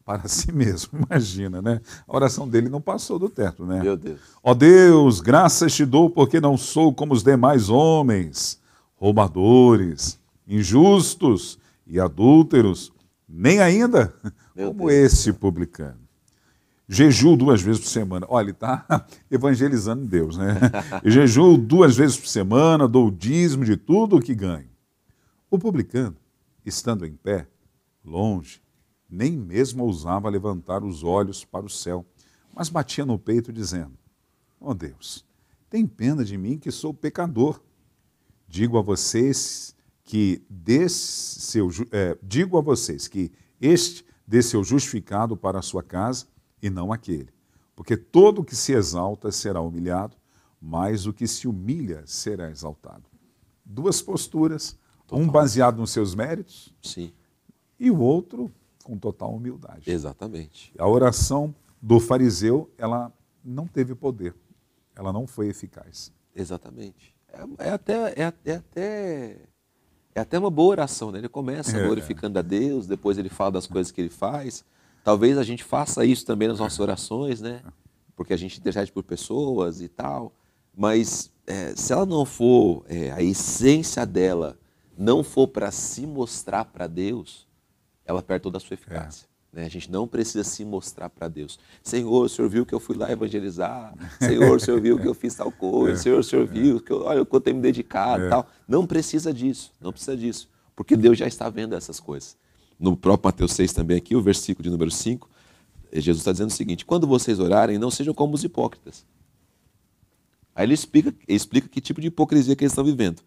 para si mesmo. Imagina, né? A oração dele não passou do teto, né? Meu Deus. Ó Deus, graças te dou porque não sou como os demais homens, roubadores, injustos e adúlteros, nem ainda como esse publicano. Jejuo 2 vezes por semana. Olha, ele está evangelizando Deus, né? Jejuo 2 vezes por semana, dou o dízimo de tudo o que ganho. O publicano, estando em pé, longe, nem mesmo ousava levantar os olhos para o céu, mas batia no peito dizendo, ó Deus, tem pena de mim que sou pecador. Digo a vocês que este dê seu justificado para a sua casa e não aquele. Porque todo o que se exalta será humilhado, mas o que se humilha será exaltado. 2 posturas, um baseado nos seus méritos, sim, e o outro com total humildade. Exatamente. A oração do fariseu, ela não teve poder, ela não foi eficaz. Exatamente. É até uma boa oração, né? Ele começa glorificando a Deus, depois ele fala das coisas que ele faz. Talvez a gente faça isso também nas nossas orações, né? Porque a gente intercede por pessoas e tal. Mas se ela não for, a essência dela não for para se mostrar para Deus, ela perde toda a sua eficácia. Né? A gente não precisa se mostrar para Deus. Senhor, o Senhor viu que eu fui lá evangelizar. Senhor, o Senhor viu que eu fiz tal coisa. Senhor, o Senhor viu que olha, eu tenho me dedicado e tal. Não precisa disso, não precisa disso. Porque Deus já está vendo essas coisas. No próprio Mateus 6 também aqui, o versículo de número 5, Jesus está dizendo o seguinte, quando vocês orarem, não sejam como os hipócritas. Aí ele explica que tipo de hipocrisia que eles estão vivendo.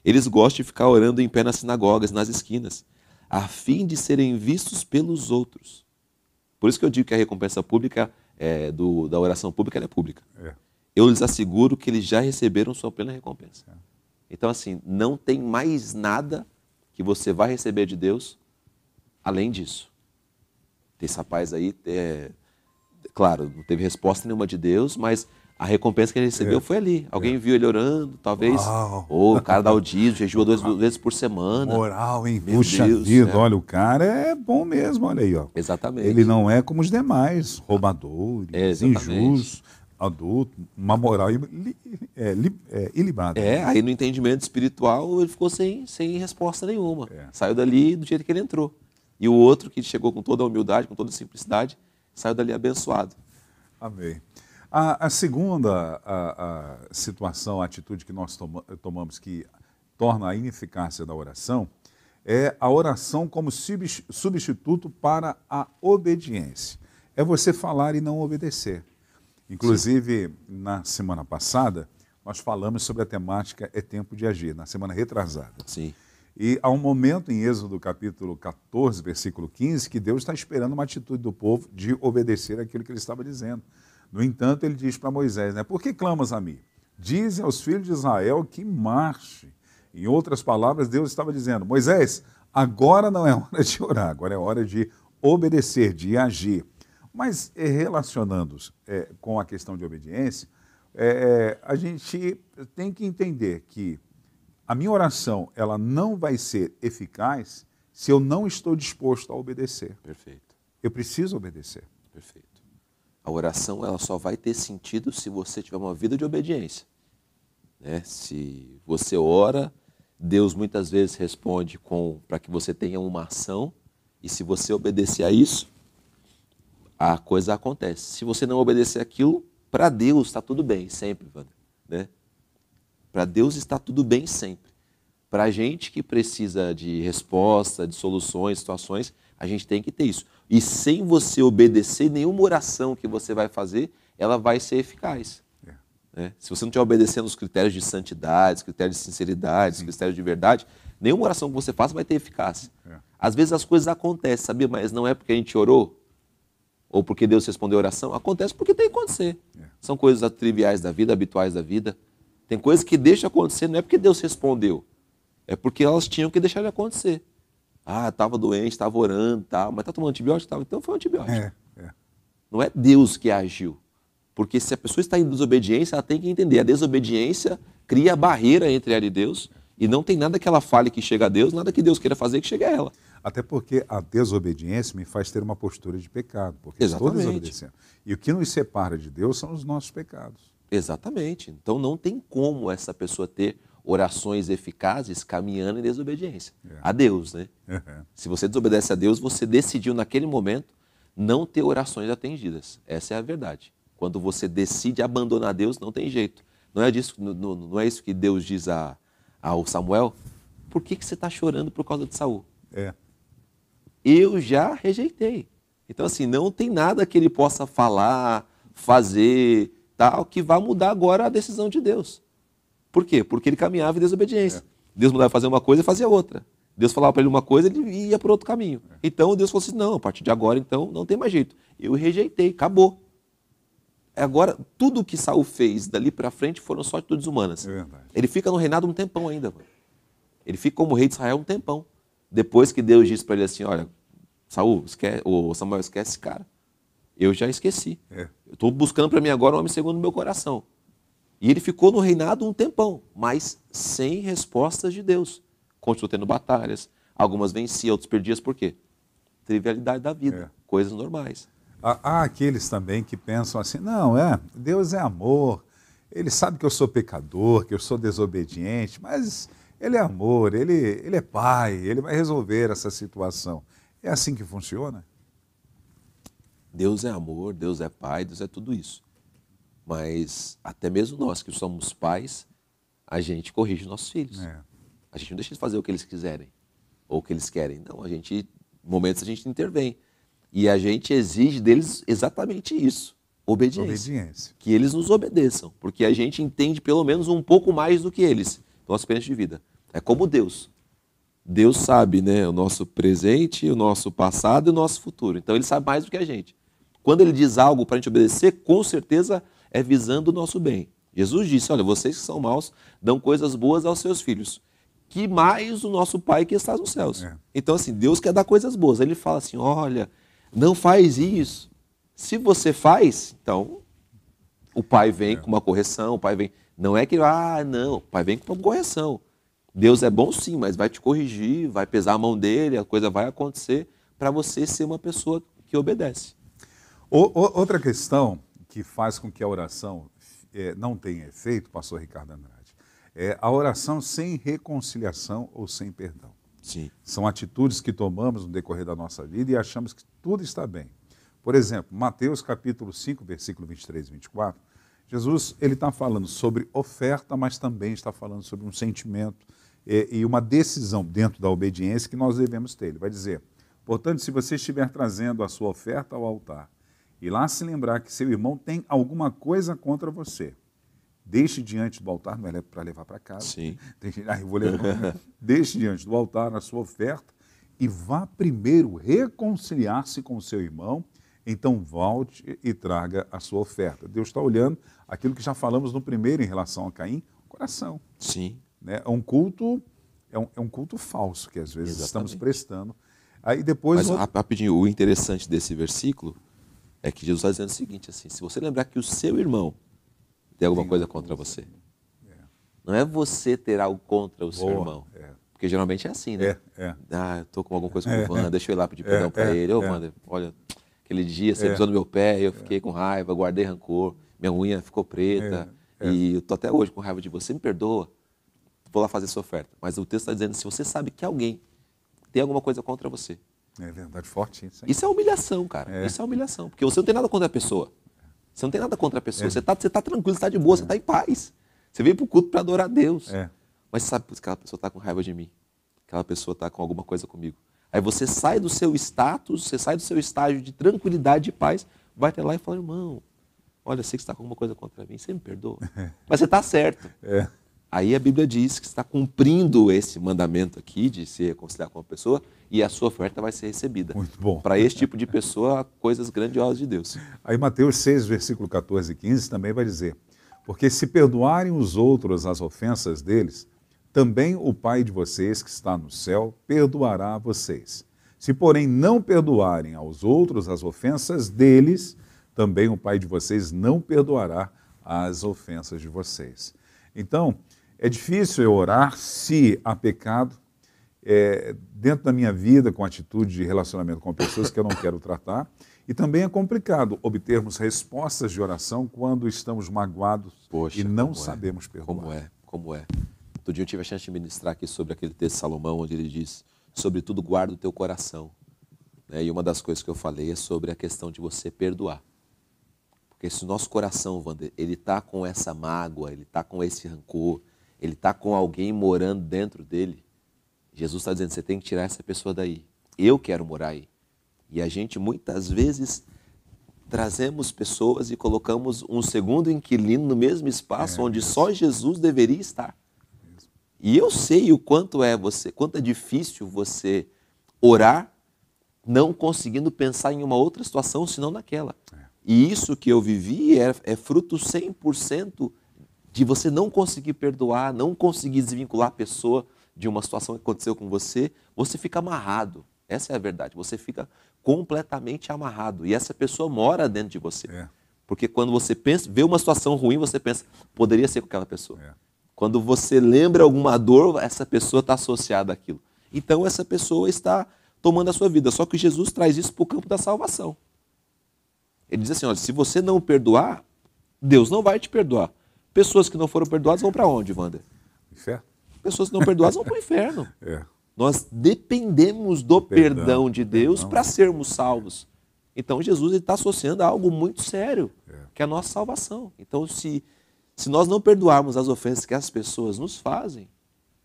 Eles gostam de ficar orando em pé nas sinagogas, nas esquinas, a fim de serem vistos pelos outros. Por isso que eu digo que a recompensa pública da oração pública ela é pública. Eu lhes asseguro que eles já receberam sua plena recompensa. Então, assim, não tem mais nada que você vai receber de Deus além disso. Esse rapaz aí, claro, não teve resposta nenhuma de Deus, mas a recompensa que ele recebeu foi ali. Alguém viu ele orando, talvez. Ou o cara dá o dízimo, jejua 2 vezes por semana. Moral, hein? Meu Puxa Deus, vida, olha, o cara é bom mesmo, olha aí, ó. Exatamente. Ele não é como os demais, roubadores, exatamente. injustos, adulto, uma moral ilibada. Aí no entendimento espiritual ele ficou sem resposta nenhuma. Saiu dali do jeito que ele entrou. E o outro que chegou com toda a humildade, com toda a simplicidade, saiu dali abençoado. Amém. A segunda situação, a atitude que nós tomamos que torna a ineficácia da oração é a oração como substituto para a obediência. É você falar e não obedecer. Inclusive, na semana passada, nós falamos sobre a temática É Tempo de Agir, na semana retrasada. Sim. E há um momento em Êxodo capítulo 14, versículo 15, que Deus está esperando uma atitude do povo de obedecer aquilo que ele estava dizendo. No entanto, ele diz para Moisés, né, por que clamas a mim? Dizem aos filhos de Israel que marche. Em outras palavras, Deus estava dizendo, Moisés, agora não é hora de orar, agora é hora de obedecer, de agir. Mas relacionando com a questão de obediência, a gente tem que entender que a minha oração ela não vai ser eficaz se eu não estou disposto a obedecer. Perfeito. Eu preciso obedecer. Perfeito. A oração ela só vai ter sentido se você tiver uma vida de obediência. Né? Se você ora, Deus muitas vezes responde para que você tenha uma ação, e se você obedecer a isso, a coisa acontece. Se você não obedecer aquilo, para Deus está tudo bem, sempre, Wander, né? Para Deus está tudo bem sempre. Para a gente que precisa de resposta, de soluções, situações, a gente tem que ter isso. E sem você obedecer, nenhuma oração que você vai fazer, ela vai ser eficaz. Né? Se você não estiver obedecendo os critérios de santidade, os critérios de sinceridade, os critérios de verdade, nenhuma oração que você faça vai ter eficácia. Às vezes as coisas acontecem, sabia? Mas não é porque a gente orou, ou porque Deus respondeu a oração, acontece porque tem que acontecer. São coisas triviais da vida, habituais da vida. Tem coisas que deixam acontecer, não é porque Deus respondeu, é porque elas tinham que deixar de acontecer. Estava doente, estava orando, mas está tomando antibiótico? Tava, então foi um antibiótico. Não é Deus que agiu. Porque se a pessoa está em desobediência, ela tem que entender. A desobediência cria barreira entre ela e Deus, e não tem nada que ela fale que chega a Deus, nada que Deus queira fazer que chegue a ela. Até porque a desobediência me faz ter uma postura de pecado, porque estou desobedecendo. E o que nos separa de Deus são os nossos pecados. Exatamente. Então não tem como essa pessoa ter orações eficazes caminhando em desobediência a Deus, né? Se você desobedece a Deus, você decidiu naquele momento não ter orações atendidas. Essa é a verdade. Quando você decide abandonar Deus, não tem jeito. Não é isso que Deus diz ao Samuel? Por que você está chorando por causa de Saul? Eu já rejeitei. Então, assim, não tem nada que ele possa falar, fazer, tal, que vá mudar agora a decisão de Deus. Por quê? Porque ele caminhava em desobediência. Deus mandava fazer uma coisa e fazia outra. Deus falava para ele uma coisa, ele ia por outro caminho. Então Deus falou assim, não, a partir de agora, então, não tem mais jeito. Eu rejeitei, acabou. Agora, tudo que Saul fez dali para frente foram só atitudes humanas. Ele fica no reinado um tempão ainda. Mano. Ele fica como rei de Israel um tempão. Depois que Deus disse para ele assim, olha, Samuel, esquece esse cara. Eu já esqueci. Eu estou buscando para mim agora um homem segundo o meu coração. E ele ficou no reinado um tempão, mas sem respostas de Deus. Continuou tendo batalhas, algumas vencia, outras perdias, por quê? Trivialidade da vida, coisas normais. Há aqueles também que pensam assim, não, Deus é amor, ele sabe que eu sou pecador, que eu sou desobediente, mas ele é amor, ele é pai, ele vai resolver essa situação. É assim que funciona? Deus é amor, Deus é pai, Deus é tudo isso. Mas até mesmo nós que somos pais, a gente corrige nossos filhos. A gente não deixa de fazer o que eles quiserem, ou o que eles querem. Não, momentos a gente intervém. E a gente exige deles exatamente isso, obediência. Que eles nos obedeçam, porque a gente entende pelo menos um pouco mais do que eles, nossa experiência de vida. É como Deus. Deus sabe, né, o nosso presente, o nosso passado e o nosso futuro. Então ele sabe mais do que a gente. Quando ele diz algo para a gente obedecer, com certeza é visando o nosso bem. Jesus disse, olha, vocês que são maus dão coisas boas aos seus filhos. que mais o nosso Pai que está nos céus. É. Então, assim, Deus quer dar coisas boas. Ele fala assim, olha, não faz isso. Se você faz, então, o Pai vem com uma correção, o Pai vem... Não é que, não, o Pai vem com uma correção. Deus é bom sim, mas vai te corrigir, vai pesar a mão dele, a coisa vai acontecer para você ser uma pessoa que obedece. Outra questão que faz com que a oração não tenha efeito, pastor Ricardo Andrade, é a oração sem reconciliação ou sem perdão. Sim. São atitudes que tomamos no decorrer da nossa vida e achamos que tudo está bem. Por exemplo, Mateus capítulo 5, versículo 23 e 24, Jesus está falando sobre oferta, mas também está falando sobre um sentimento e uma decisão dentro da obediência que nós devemos ter. Ele vai dizer, portanto, se você estiver trazendo a sua oferta ao altar e lá se lembrar que seu irmão tem alguma coisa contra você, deixe diante do altar, não é para levar para casa. Sim. Eu vou levar. Deixe diante do altar a sua oferta e vá primeiro reconciliar-se com o seu irmão, então volte e traga a sua oferta. Deus está olhando aquilo que já falamos no primeiro em relação a Caim, coração. Sim. Né? É um culto falso que às vezes estamos prestando. Aí depois... Mas rapidinho, o interessante desse versículo é que Jesus está dizendo o seguinte, assim, se você lembrar que o seu irmão tem alguma coisa contra você, não é você ter algo contra o seu irmão. Porque geralmente é assim, né? Eu estou com alguma coisa com o Wander, deixa eu ir lá pedir perdão para ele. Ô, Wander, olha, aquele dia você pisou no meu pé, eu fiquei com raiva, guardei rancor, minha unha ficou preta e eu estou até hoje com raiva de você, me perdoa, vou lá fazer sua oferta. Mas o texto está dizendo, se você sabe que alguém tem alguma coisa contra você. É verdade, forte isso. Isso é humilhação, cara. Isso é humilhação. Porque você não tem nada contra a pessoa. Você não tem nada contra a pessoa. Você está tranquilo, você está de boa, você está em paz. Você veio para o culto para adorar a Deus. Mas você sabe que aquela pessoa está com raiva de mim. Aquela pessoa está com alguma coisa comigo. Aí você sai do seu status, você sai do seu estágio de tranquilidade e paz, vai até lá e fala, irmão, olha, eu sei que você está com alguma coisa contra mim, você me perdoa. Mas você está certo. Aí a Bíblia diz que você está cumprindo esse mandamento aqui de se reconciliar com uma pessoa e a sua oferta vai ser recebida. Muito bom. Para esse tipo de pessoa, coisas grandiosas de Deus. Aí Mateus 6, versículo 14 e 15 também vai dizer, porque se perdoarem os outros as ofensas deles, também o Pai de vocês que está no céu perdoará a vocês. Se, porém, não perdoarem aos outros as ofensas deles, também o Pai de vocês não perdoará as ofensas de vocês. Então, é difícil eu orar se há pecado dentro da minha vida, com atitude de relacionamento com pessoas que eu não quero tratar. E também é complicado obtermos respostas de oração quando estamos magoados e não sabemos perdoar. Como é. Outro dia eu tive a chance de ministrar aqui sobre aquele texto de Salomão, onde ele diz, sobretudo guarda o teu coração. E uma das coisas que eu falei é sobre a questão de você perdoar. Porque se o nosso coração, Wander, ele está com essa mágoa, ele está com esse rancor, ele está com alguém morando dentro dele, Jesus está dizendo, você tem que tirar essa pessoa daí. Eu quero morar aí. E a gente muitas vezes trazemos pessoas e colocamos um segundo inquilino no mesmo espaço onde só Jesus deveria estar. E eu sei o quanto é difícil você orar não conseguindo pensar em uma outra situação senão naquela. E isso que eu vivi é fruto 100% de você não conseguir perdoar, não conseguir desvincular a pessoa de uma situação que aconteceu com você, você fica amarrado. Essa é a verdade, você fica completamente amarrado. E essa pessoa mora dentro de você. Porque quando você vê uma situação ruim, você pensa, poderia ser com aquela pessoa. Quando você lembra alguma dor, essa pessoa está associada àquilo. Então essa pessoa está tomando a sua vida. Só que Jesus traz isso para o campo da salvação. Ele diz assim, olha, se você não perdoar, Deus não vai te perdoar. Pessoas que não foram perdoadas vão para onde, Wander? Inferno. Pessoas que não perdoadas vão para o inferno. Nós dependemos do perdão de Deus para sermos salvos. Então Jesus está associando a algo muito sério, que é a nossa salvação. Então se nós não perdoarmos as ofensas que as pessoas nos fazem,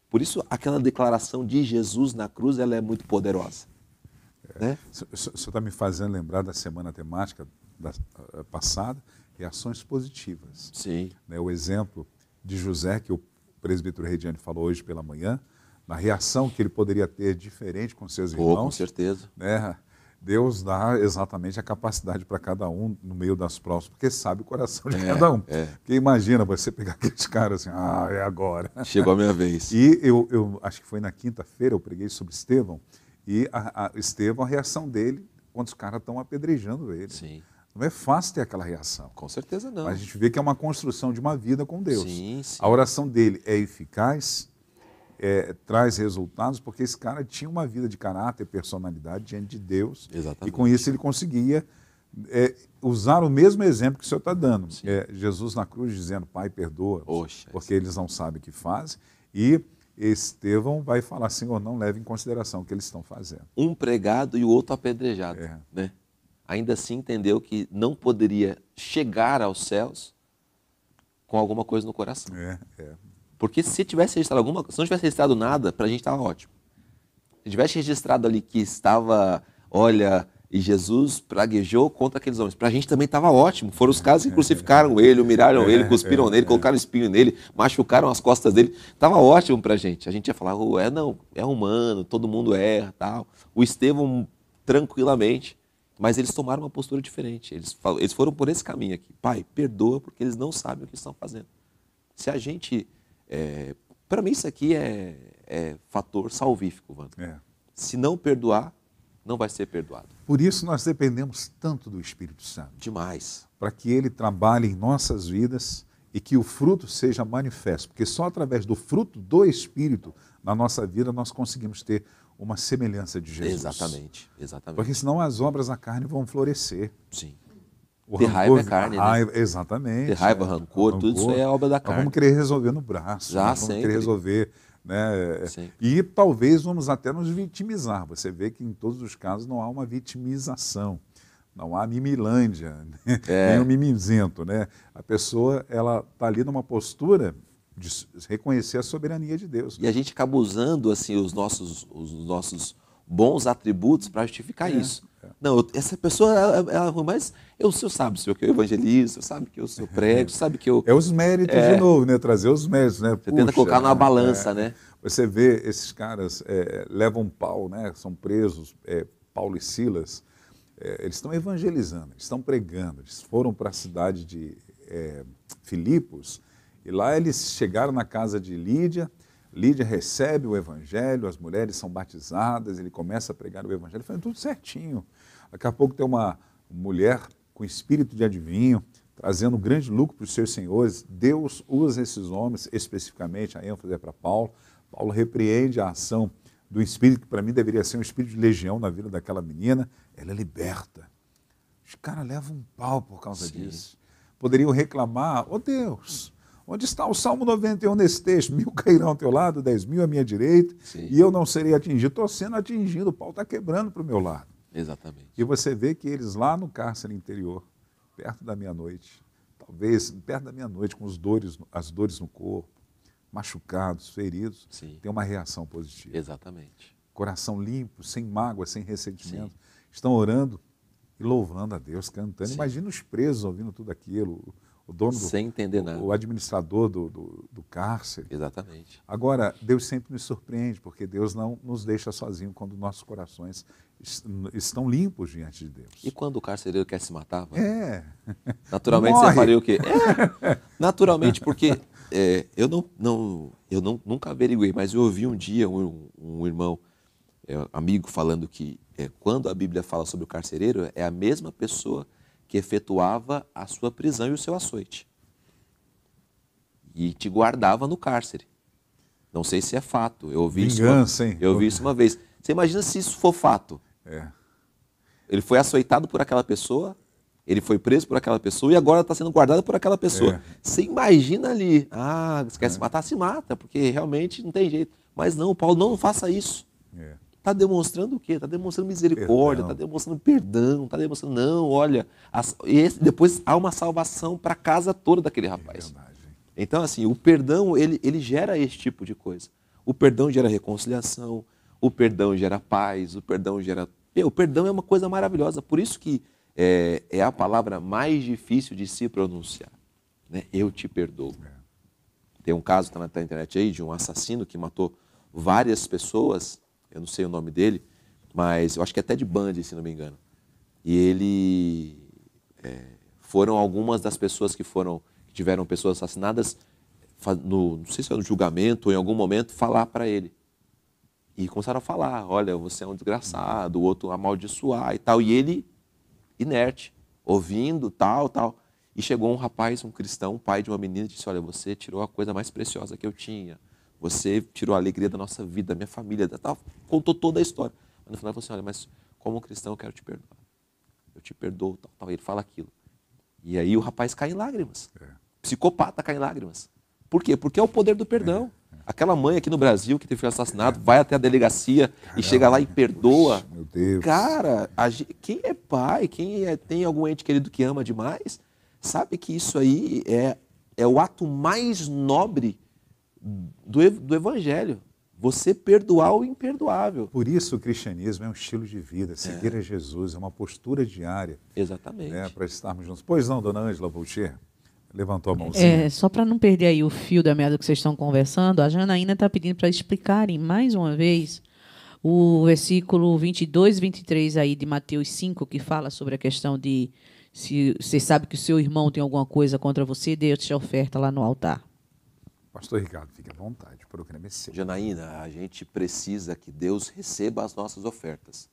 por isso aquela declaração de Jesus na cruz, ela é muito poderosa. O senhor está me fazendo lembrar da semana temática passada, reações positivas. Sim. O exemplo de José, que o presbítero Rediane falou hoje pela manhã, na reação que ele poderia ter diferente com seus irmãos. Com certeza. Deus dá exatamente a capacidade para cada um no meio das provas, porque sabe o coração de cada um. Porque imagina você pegar aqueles caras assim, é agora. Chegou a minha vez. E eu acho que foi na quinta-feira, eu preguei sobre Estevão, e Estevão, a reação dele, quando os caras estão apedrejando ele. Sim. Não é fácil ter aquela reação. Com certeza não. Mas a gente vê que é uma construção de uma vida com Deus. Sim, sim. A oração dele é eficaz, traz resultados, porque esse cara tinha uma vida de caráter e personalidade diante de Deus. Exatamente. E com isso ele conseguia usar o mesmo exemplo que o Senhor está dando. Jesus na cruz dizendo, Pai, perdoa, porque eles não sabem o que fazem. E Estevão vai falar, Senhor, não leve em consideração o que eles estão fazendo. Um pregado e o outro apedrejado. Né? Ainda assim entendeu que não poderia chegar aos céus com alguma coisa no coração. Porque se tivesse registrado se não tivesse registrado nada, para a gente estava ótimo. Se tivesse registrado ali que estava, olha, e Jesus praguejou contra aqueles homens, para a gente também estava ótimo. Foram os caras que crucificaram ele, humilharam ele, cuspiram nele, colocaram espinho nele, machucaram as costas dele. Estava ótimo para a gente. A gente ia falar, é humano, todo mundo erra, tal. O Estevão, tranquilamente, mas eles tomaram uma postura diferente. Eles foram por esse caminho aqui. Pai, perdoa porque eles não sabem o que estão fazendo. Se a gente... para mim isso aqui é fator salvífico, Wander. Se não perdoar, não vai ser perdoado. Por isso nós dependemos tanto do Espírito Santo. Demais. Para que ele trabalhe em nossas vidas e que o fruto seja manifesto. Porque só através do fruto do Espírito na nossa vida nós conseguimos ter uma semelhança de Jesus. Exatamente. Porque senão as obras da carne vão florescer. Sim. O ter rancor, raiva é carne, né? Exatamente. Ter raiva, rancor, tudo isso é obra da carne. Nós vamos querer resolver no braço. Vamos querer resolver, né? E talvez vamos até nos vitimizar. Você vê que em todos os casos não há uma vitimização. Não há mimilândia, nem um mimizento, né? A pessoa, ela está ali numa postura de reconhecer a soberania de Deus. E a gente acaba usando assim, os nossos bons atributos para justificar isso. Não, essa pessoa, ela mas o senhor sabe, senhor, que eu evangelizo, o senhor sabe que eu sou prego, sabe que eu... É os méritos de novo, né? Trazer os méritos, né? Você tenta colocar numa balança, né? Você vê esses caras levam pau, né? São presos, Paulo e Silas, eles estão evangelizando, estão pregando, eles foram para a cidade de Filipos, e lá eles chegaram na casa de Lídia, Lídia recebe o evangelho, as mulheres são batizadas, ele começa a pregar o evangelho, faz tudo certinho. Daqui a pouco tem uma mulher com espírito de adivinho, trazendo grande lucro para os seus senhores. Deus usa esses homens, especificamente, a ênfase é para Paulo. Paulo repreende a ação do espírito, que para mim deveria ser um espírito de legião na vida daquela menina. Ela é liberta. Os caras levam um pau por causa disso. Poderiam reclamar, Deus, onde está o Salmo 91 nesse texto? 1000 cairão ao teu lado, 10.000 à minha direita, e eu não serei atingido. Estou sendo atingido, o pau está quebrando para o meu lado. Exatamente. E você vê que eles lá no cárcere interior, perto da meia-noite, talvez perto da meia-noite, com as dores no corpo, machucados, feridos, tem uma reação positiva. Exatamente. Coração limpo, sem mágoa, sem ressentimento. Estão orando e louvando a Deus, cantando. Imagina os presos ouvindo tudo aquilo, o dono sem entender nada. O administrador do cárcere. Exatamente. Agora, Deus sempre nos surpreende, porque Deus não nos deixa sozinhos quando nossos corações estão limpos diante de Deus. E quando o carcereiro quer se matar? Naturalmente você faria o quê? Naturalmente, porque eu nunca averiguei, mas eu ouvi um dia um irmão, amigo, falando que quando a Bíblia fala sobre o carcereiro, é a mesma pessoa que efetuava a sua prisão e o seu açoite. E te guardava no cárcere. Não sei se é fato. Eu ouvi isso uma vez. Você imagina se isso for fato. Ele foi açoitado por aquela pessoa, ele foi preso por aquela pessoa e agora está sendo guardado por aquela pessoa. Você imagina ali, você quer se matar? Se mata, porque realmente não tem jeito. Mas não, Paulo, não faça isso. Está demonstrando o quê? Está demonstrando misericórdia, está demonstrando perdão, está demonstrando, não, olha, depois há uma salvação para a casa toda daquele rapaz. Então, assim, o perdão, ele gera esse tipo de coisa. O perdão gera reconciliação, o perdão gera paz, o perdão gera... O perdão é uma coisa maravilhosa, por isso que é a palavra mais difícil de se pronunciar. Né? Eu te perdoo. Tem um caso, está na internet aí, de um assassino que matou várias pessoas, eu não sei o nome dele, mas eu acho que é até de Band, se não me engano. E ele... foram algumas das pessoas que tiveram pessoas assassinadas, não sei se foi no julgamento ou em algum momento, falar para ele. E começaram a falar, olha, você é um desgraçado, o outro amaldiçoar e tal. E ele, inerte, ouvindo, tal. E chegou um rapaz, um cristão, um pai de uma menina, e disse, olha, você tirou a coisa mais preciosa que eu tinha. Você tirou a alegria da nossa vida, da minha família, tal. Contou toda a história. Mas no final ele falou assim, olha, mas como cristão eu quero te perdoar. Eu te perdoo, tal. E ele fala aquilo. E aí o rapaz cai em lágrimas. Psicopata cai em lágrimas. Por quê? Porque é o poder do perdão. Aquela mãe aqui no Brasil que teve filho assassinado, vai até a delegacia e chega lá e perdoa. Meu Deus. Cara, quem é pai, tem algum ente querido que ama demais, sabe que isso aí é o ato mais nobre do Evangelho. Você perdoar o imperdoável. Por isso o cristianismo é um estilo de vida. Seguir a Jesus é uma postura diária. Exatamente. Para estarmos juntos. Pois não, dona Ângela Voltier? Levantou a mãozinha. Só para não perder aí o fio da meada que vocês estão conversando, a Janaína está pedindo para explicarem mais uma vez o versículo 22 e 23 aí de Mateus 5, que fala sobre a questão de se você sabe que o seu irmão tem alguma coisa contra você, deixe a oferta lá no altar. Pastor Ricardo, fique à vontade, o programa é seu. Janaína, a gente precisa que Deus receba as nossas ofertas.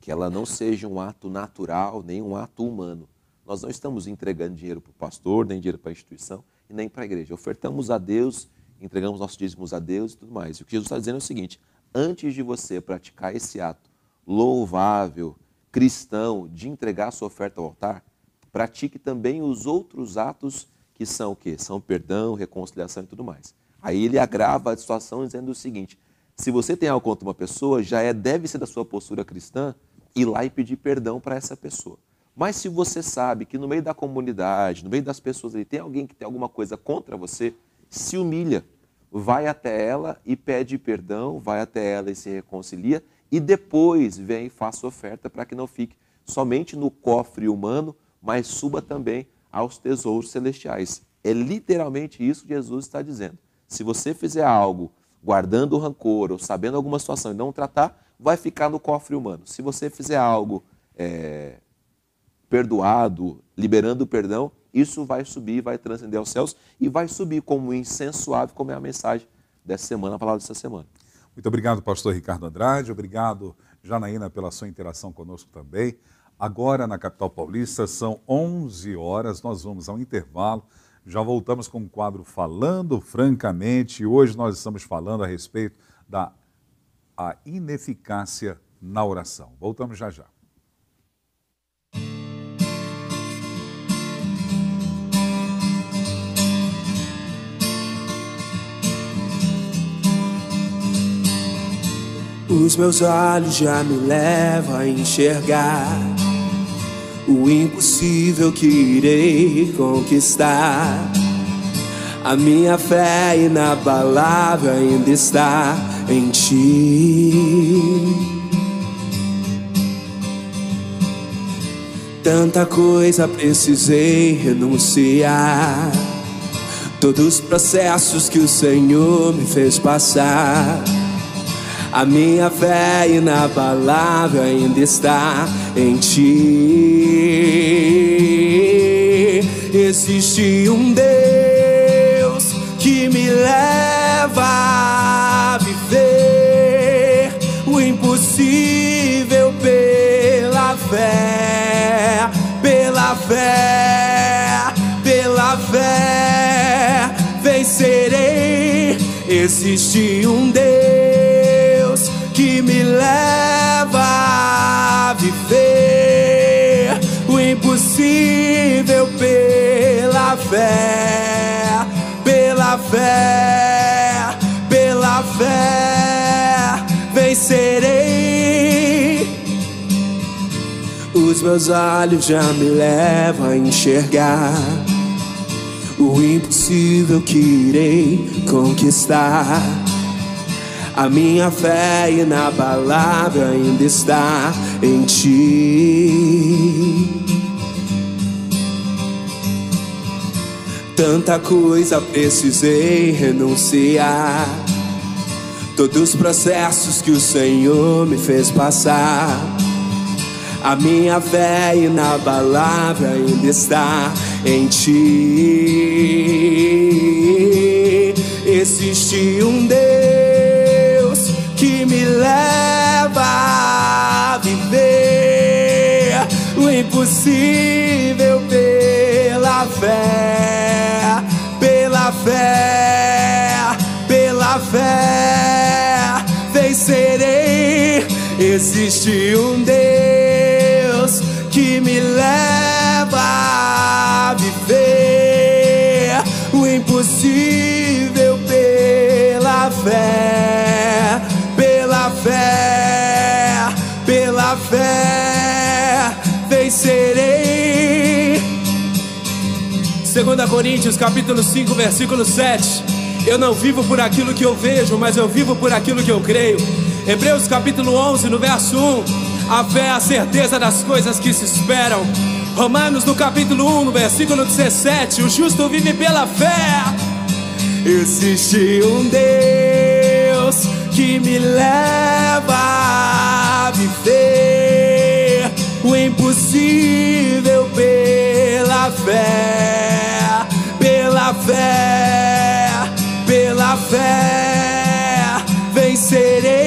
Que ela não seja um ato natural, nem um ato humano. Nós não estamos entregando dinheiro para o pastor, nem dinheiro para a instituição e nem para a igreja. Ofertamos a Deus, entregamos nossos dízimos a Deus e tudo mais. E o que Jesus está dizendo é o seguinte, antes de você praticar esse ato louvável, cristão, de entregar a sua oferta ao altar, pratique também os outros atos que são o quê? São perdão, reconciliação e tudo mais. Aí ele agrava a situação dizendo o seguinte, se você tem algo contra uma pessoa, deve ser da sua postura cristã ir lá e pedir perdão para essa pessoa. Mas se você sabe que no meio da comunidade, no meio das pessoas, tem alguém que tem alguma coisa contra você, se humilha, vai até ela e pede perdão, vai até ela e se reconcilia, e depois vem e faça oferta para que não fique somente no cofre humano, mas suba também aos tesouros celestiais. É literalmente isso que Jesus está dizendo. Se você fizer algo guardando o rancor ou sabendo alguma situação e não tratar, vai ficar no cofre humano. Se você fizer algo perdoado, liberando o perdão, isso vai subir, vai transcender aos céus e vai subir como um incenso suave, como é a mensagem dessa semana, a palavra dessa semana. Muito obrigado, pastor Ricardo Andrade. Obrigado, Janaína, pela sua interação conosco também. Agora, na capital paulista, são 11 horas, nós vamos ao intervalo. Já voltamos com o quadro Falando Francamente e hoje nós estamos falando a respeito da ineficácia na oração. Voltamos já já. Os meus olhos já me levam a enxergar o impossível que irei conquistar. A minha fé inabalável ainda está em ti. Tanta coisa precisei renunciar, todos os processos que o Senhor me fez passar. A minha fé inabalável ainda está em ti. Existe um Deus que me leva a viver o impossível pela fé, pela fé, pela fé vencerei. Existe um Deus que me leva a viver o impossível pela fé, pela fé, pela fé vencerei. Os meus olhos já me levam a enxergar o impossível que irei conquistar. A minha fé inabalável ainda está em ti. Tanta coisa precisei renunciar, todos os processos que o Senhor me fez passar. A minha fé inabalável ainda está em Ti. Existe um Deus que me leva a viver o impossível pela fé, pela fé, pela fé, vencerei. Existe um Deus que me leva a viver o impossível pela fé, pela fé, pela fé, vencerei. 2 Coríntios capítulo 5, versículo 7. Eu não vivo por aquilo que eu vejo, mas eu vivo por aquilo que eu creio. Hebreus capítulo 11, no verso 1. A fé é a certeza das coisas que se esperam. Romanos no capítulo 1, no versículo 17. O justo vive pela fé. Existe um Deus que me leva a viver o impossível pela fé, pela fé, pela fé, vencerei.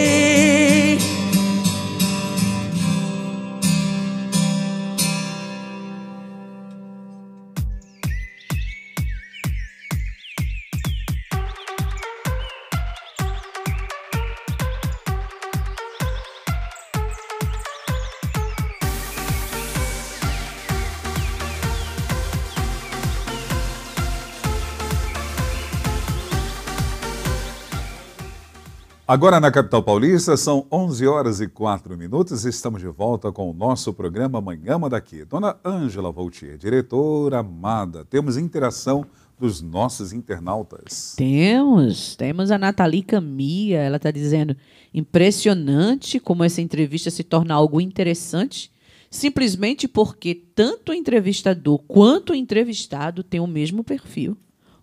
Agora na capital paulista são 11 horas e 4 minutos. Estamos de volta com o nosso programa Manhã Daqui. Dona Ângela Voltier, diretora amada, temos interação dos nossos internautas. Temos a Nathalie Camia, ela está dizendo, impressionante como essa entrevista se torna algo interessante, simplesmente porque tanto o entrevistador quanto o entrevistado têm o mesmo perfil.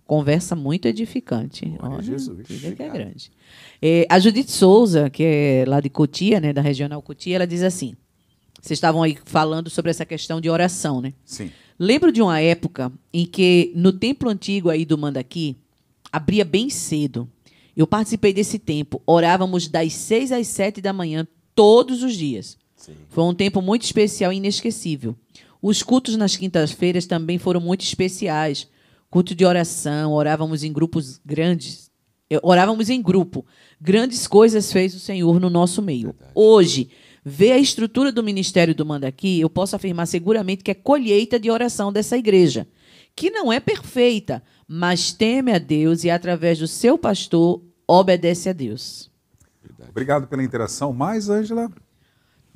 Conversa muito edificante. Olha, Jesus, que é grande. A Judite Souza, que é lá de Cotia, né, da Regional Cotia, ela diz assim, vocês estavam aí falando sobre essa questão de oração, né? Sim. Lembro de uma época em que, no templo antigo aí do Mandaqui, abria bem cedo. Eu participei desse tempo. Orávamos das 6 às 7 da manhã, todos os dias. Sim. Foi um tempo muito especial e inesquecível. Os cultos nas quintas-feiras também foram muito especiais. Culto de oração, orávamos em grupos grandes. Orávamos em grupo. Grandes coisas fez o Senhor no nosso meio. Verdade. Hoje, ver a estrutura do Ministério do Mandaqui, eu posso afirmar seguramente que é colheita de oração dessa igreja, que não é perfeita, mas teme a Deus e, através do seu pastor, obedece a Deus. Verdade. Obrigado pela interação. Mais, Ângela?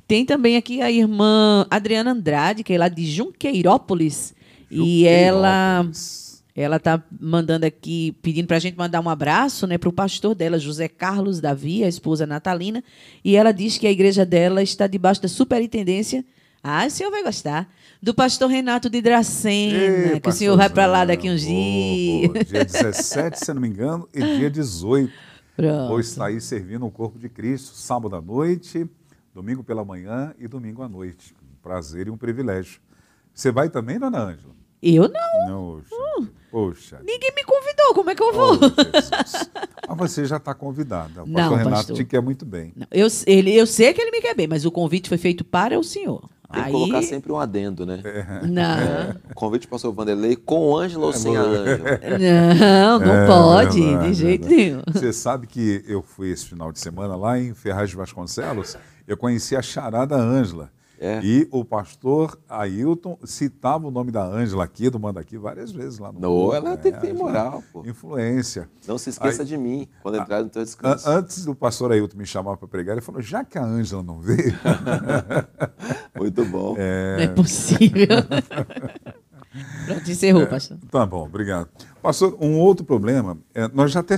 Tem também aqui a irmã Adriana Andrade, que é lá de Junqueirópolis, e ela está mandando aqui, pedindo para a gente mandar um abraço, né, para o pastor dela, José Carlos Davi, a esposa Natalina, e ela diz que a igreja dela está debaixo da superintendência, o senhor vai gostar, do pastor Renato de Dracena, que o senhor vai para lá daqui uns dias. Dia 17, se não me engano, e dia 18. Pronto. Vou estar aí servindo o corpo de Cristo, sábado à noite, domingo pela manhã e domingo à noite. Um prazer e um privilégio. Você vai também, dona Ângela? Eu não. Não, poxa. Ninguém me convidou, como é que eu vou? Oh, Jesus. Mas você já está convidada. O Não, pastor Renato pastor. te quer muito bem. Não, eu sei que ele me quer bem, mas o convite foi feito para o senhor. Tem que colocar sempre um adendo, né? Não, O convite para o pastor Vanderlei com Ângela ou sem a Ângela? não pode, verdade, de jeito verdade. nenhum. Você sabe que eu fui esse final de semana lá em Ferraz de Vasconcelos, eu conheci a charada Ângela. É. E o pastor Ailton citava o nome da Ângela aqui, do Mandaqui, várias vezes lá no Não, grupo, ela tem moral, pô. Influência. Não se esqueça de mim quando entrar no teu descanso. Antes do pastor Ailton me chamar para pregar, ele falou, já que a Ângela não veio... Muito bom. Não é possível. Pronto, encerrou, pastor. Tá bom, obrigado. Pastor, um outro problema, nós já até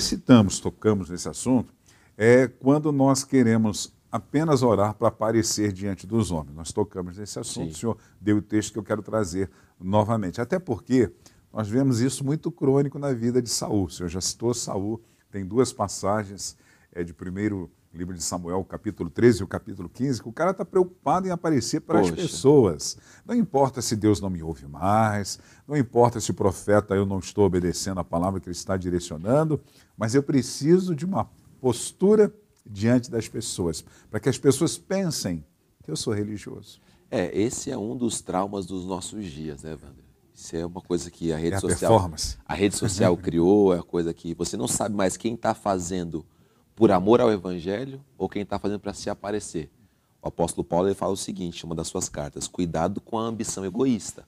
tocamos nesse assunto, é quando nós queremos apenas orar para aparecer diante dos homens. Nós tocamos nesse assunto, Sim. o senhor deu o texto que eu quero trazer novamente. Até porque nós vemos isso muito crônico na vida de Saul. O senhor já citou Saul, tem duas passagens de primeiro livro de Samuel, capítulo 13 e o capítulo 15, que o cara está preocupado em aparecer para as pessoas. Não importa se Deus não me ouve mais, não importa se o profeta eu não estou obedecendo a palavra que ele está direcionando, mas eu preciso de uma postura diante das pessoas, para que as pessoas pensem que eu sou religioso. Esse é um dos traumas dos nossos dias, né, Wander? Isso é uma coisa que a rede performance. A rede social criou, é a coisa que você não sabe mais quem está fazendo por amor ao Evangelho ou quem está fazendo para se aparecer. O apóstolo Paulo ele fala o seguinte, em uma das suas cartas, cuidado com a ambição egoísta,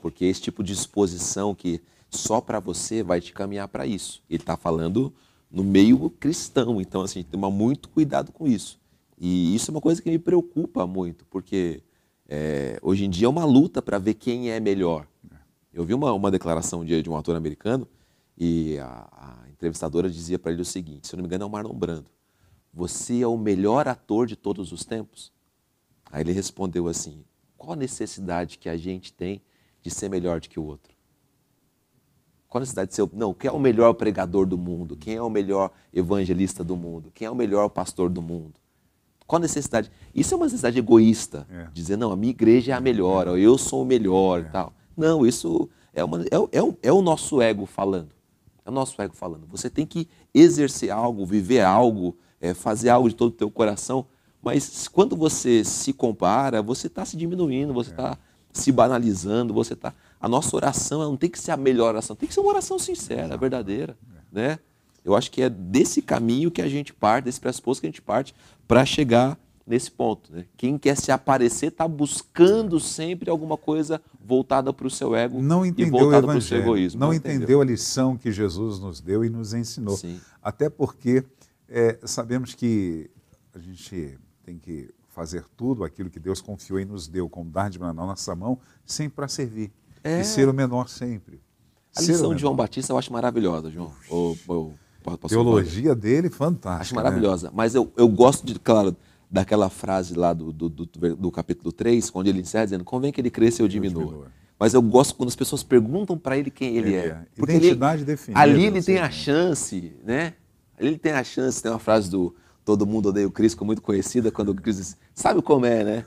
porque esse tipo de exposição que só para você vai te caminhar para isso. Ele está falando no meio cristão, então assim, toma muito cuidado com isso. E isso é uma coisa que me preocupa muito, porque hoje em dia é uma luta para ver quem é melhor. Eu vi uma declaração de um ator americano e a entrevistadora dizia para ele o seguinte, se eu não me engano é o Marlon Brando, você é o melhor ator de todos os tempos? Aí ele respondeu assim, qual a necessidade que a gente tem de ser melhor do que o outro? Qual a necessidade de ser... Não, quem é o melhor pregador do mundo? Quem é o melhor evangelista do mundo? Quem é o melhor pastor do mundo? Qual a necessidade? Isso é uma necessidade egoísta, dizer, não, a minha igreja é a melhor, eu sou o melhor e tal. Não, isso é o nosso ego falando. É o nosso ego falando. Você tem que exercer algo, viver algo, fazer algo de todo o teu coração, mas quando você se compara, você está se diminuindo, você está se banalizando, você está... A nossa oração não tem que ser a melhor oração, tem que ser uma oração sincera, verdadeira, né? Eu acho que é desse caminho que a gente parte, desse pressuposto que a gente parte para chegar nesse ponto, né? Quem quer se aparecer está buscando sempre alguma coisa voltada para o seu ego e voltada para o seu egoísmo. Não entendeu a lição que Jesus nos deu e nos ensinou. Sim. Até porque sabemos que a gente tem que fazer tudo aquilo que Deus confiou e nos deu como dádiva na nossa mão, sempre para servir. E ser o menor sempre. A lição de João Batista eu acho maravilhosa, João. A teologia dele, fantástica. Acho maravilhosa. Né? Mas eu gosto, claro, daquela frase lá do capítulo 3, onde ele encerra dizendo, convém que ele cresça e eu diminua. Mas eu gosto quando as pessoas perguntam para ele quem ele é. Porque identidade definida. Ali ele tem a chance, né? Ali ele tem a chance, tem uma frase do Todo Mundo Odeia o Cristo, que é muito conhecida, quando o Cristo diz, sabe como é, né?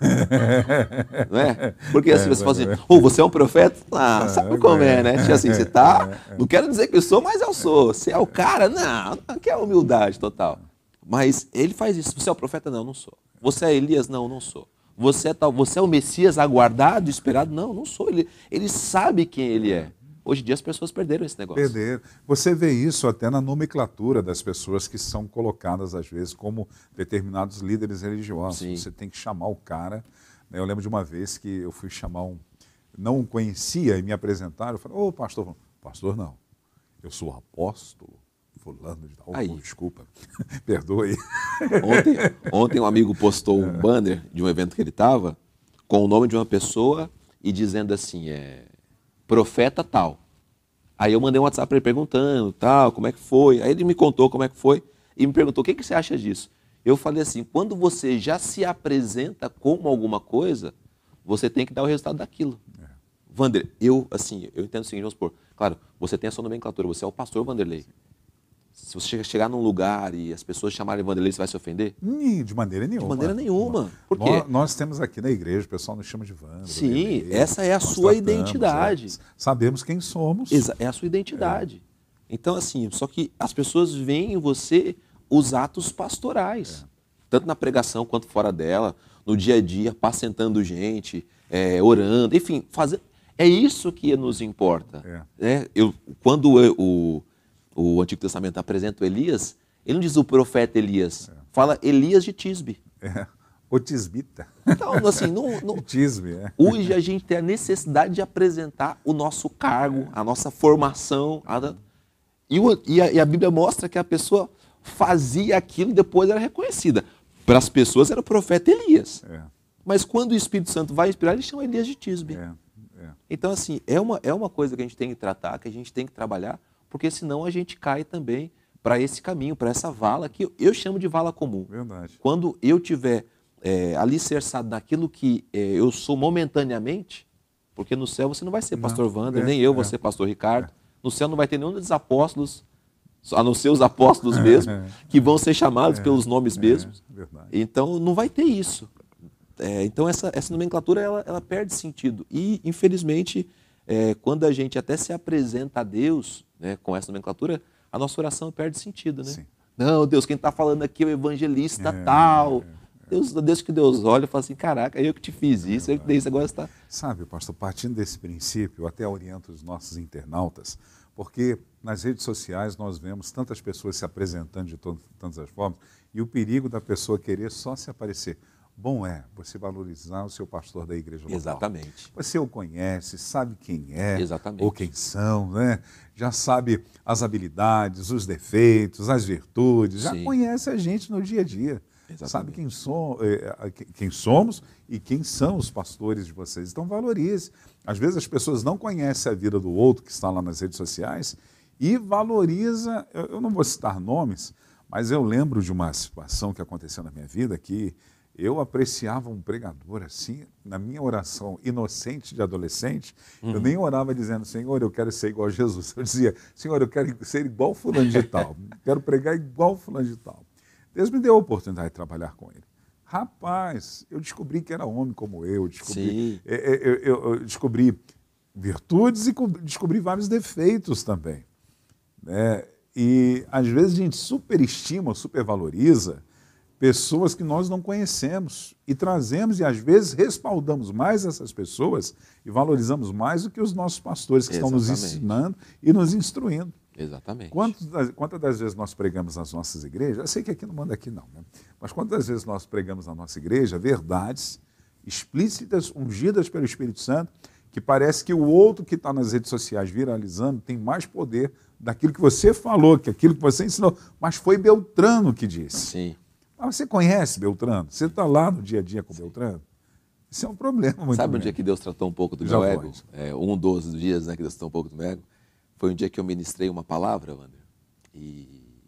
Não é? Porque assim, você fala assim, você é um profeta? Ah, sabe como é, né? Tipo assim, você tá, não quero dizer que eu sou, mas eu sou. Você é o cara? Não que é humildade total. Mas ele faz isso. Você é o profeta? Não, não sou. Você é Elias? Não, não sou. Você é o Messias aguardado, esperado? Não, não sou. Ele sabe quem ele é. Hoje em dia as pessoas perderam esse negócio. Perderam. Você vê isso até na nomenclatura das pessoas que são colocadas, às vezes, como determinados líderes religiosos. Sim. Você tem que chamar o cara. Eu lembro de uma vez que eu fui chamar não o conhecia e me apresentaram. Eu falei, ô pastor. Pastor, não. Eu sou apóstolo. Fulano de tal. Desculpa. Perdoe. Ontem um amigo postou um banner de um evento que ele estava com o nome de uma pessoa e dizendo assim, profeta tal. Aí eu mandei um WhatsApp para ele perguntando, tal, como é que foi. Aí ele me contou como é que foi e me perguntou, o que você acha disso? Eu falei assim, quando você já se apresenta como alguma coisa, você tem que dar o resultado daquilo. Wander, eu entendo o seguinte, vamos supor, claro, você tem a sua nomenclatura, você é o pastor Wanderley. Se você chegar num lugar e as pessoas chamarem Wanderley, você vai se ofender? De maneira nenhuma. De maneira nenhuma. Por quê? Nós temos aqui na igreja, o pessoal nos chama de Wanderley. Sim, essa é a sua identidade. Sabemos quem somos. É a sua identidade. Então, assim, só que as pessoas veem em você os atos pastorais. Tanto na pregação quanto fora dela, no dia a dia, apacentando gente, orando, enfim, fazendo. É isso que nos importa. Quando o Antigo Testamento apresenta o Elias, ele não diz o profeta Elias, fala Elias de Tisbe. O tisbita. Então, assim, Tisbe, hoje a gente tem a necessidade de apresentar o nosso cargo, a nossa formação. E a Bíblia mostra que a pessoa fazia aquilo e depois era reconhecida. Para as pessoas era o profeta Elias. Mas quando o Espírito Santo vai inspirar, ele chama Elias de Tisbe. Então, assim, é uma coisa que a gente tem que tratar, que a gente tem que trabalhar, porque senão a gente cai também para esse caminho, para essa vala, que eu chamo de vala comum. Verdade. Quando eu tiver alicerçado naquilo que eu sou momentaneamente, porque no céu você não vai ser pastor Wander, nem eu vou ser pastor Ricardo, no céu não vai ter nenhum dos apóstolos a não ser os apóstolos mesmo, que vão ser chamados pelos nomes mesmos. Verdade. Então, não vai ter isso. Então, essa nomenclatura, ela perde sentido. E, infelizmente, quando a gente até se apresenta a Deus, né, com essa nomenclatura, a nossa oração perde sentido, né? Sim. Não, Deus, quem está falando aqui é o evangelista tal. Deus que Deus olha e fala assim, caraca, eu que te fiz isso, eu que dei isso, agora você está... Sabe, pastor, partindo desse princípio, eu até oriento os nossos internautas, porque nas redes sociais nós vemos tantas pessoas se apresentando de tantas formas, e o perigo da pessoa querer só se aparecer. Bom é você valorizar o seu pastor da igreja local. Exatamente. Você o conhece, sabe quem é, Exatamente. ou quem são, né? Já sabe as habilidades, os defeitos, as virtudes, já Sim. conhece a gente no dia a dia. Exatamente. Sabe quem somos e quem são os pastores de vocês. Então valorize. Às vezes as pessoas não conhecem a vida do outro que está lá nas redes sociais e valoriza, eu não vou citar nomes, mas eu lembro de uma situação que aconteceu na minha vida que eu apreciava um pregador assim, na minha oração inocente de adolescente, eu nem orava dizendo, Senhor, eu quero ser igual a Jesus. Eu dizia, Senhor, eu quero ser igual fulano de tal, quero pregar igual fulano de tal. Deus me deu a oportunidade de trabalhar com ele. Rapaz, eu descobri que era homem como eu descobri virtudes e descobri vários defeitos também. Né? E às vezes a gente superestima, supervaloriza pessoas que nós não conhecemos e trazemos e às vezes respaldamos mais essas pessoas e valorizamos mais do que os nossos pastores que estão nos ensinando e nos instruindo. Exatamente. Quantas das vezes nós pregamos nas nossas igrejas, eu sei que aqui não manda aqui não, né? Mas quantas vezes nós pregamos na nossa igreja verdades explícitas, ungidas pelo Espírito Santo, que parece que o outro que está nas redes sociais viralizando tem mais poder daquilo que você falou, que aquilo que você ensinou, mas foi Beltrano que disse. Sim. Mas você conhece Beltrano? Você está lá no dia a dia com Beltrano? Isso é um problema muito Sabe um grande. dia que Deus tratou um pouco do Já meu ego? pode. Um dos dias, né, que Deus tratou um pouco do meu ego. Foi um dia que eu ministrei uma palavra, Wander, e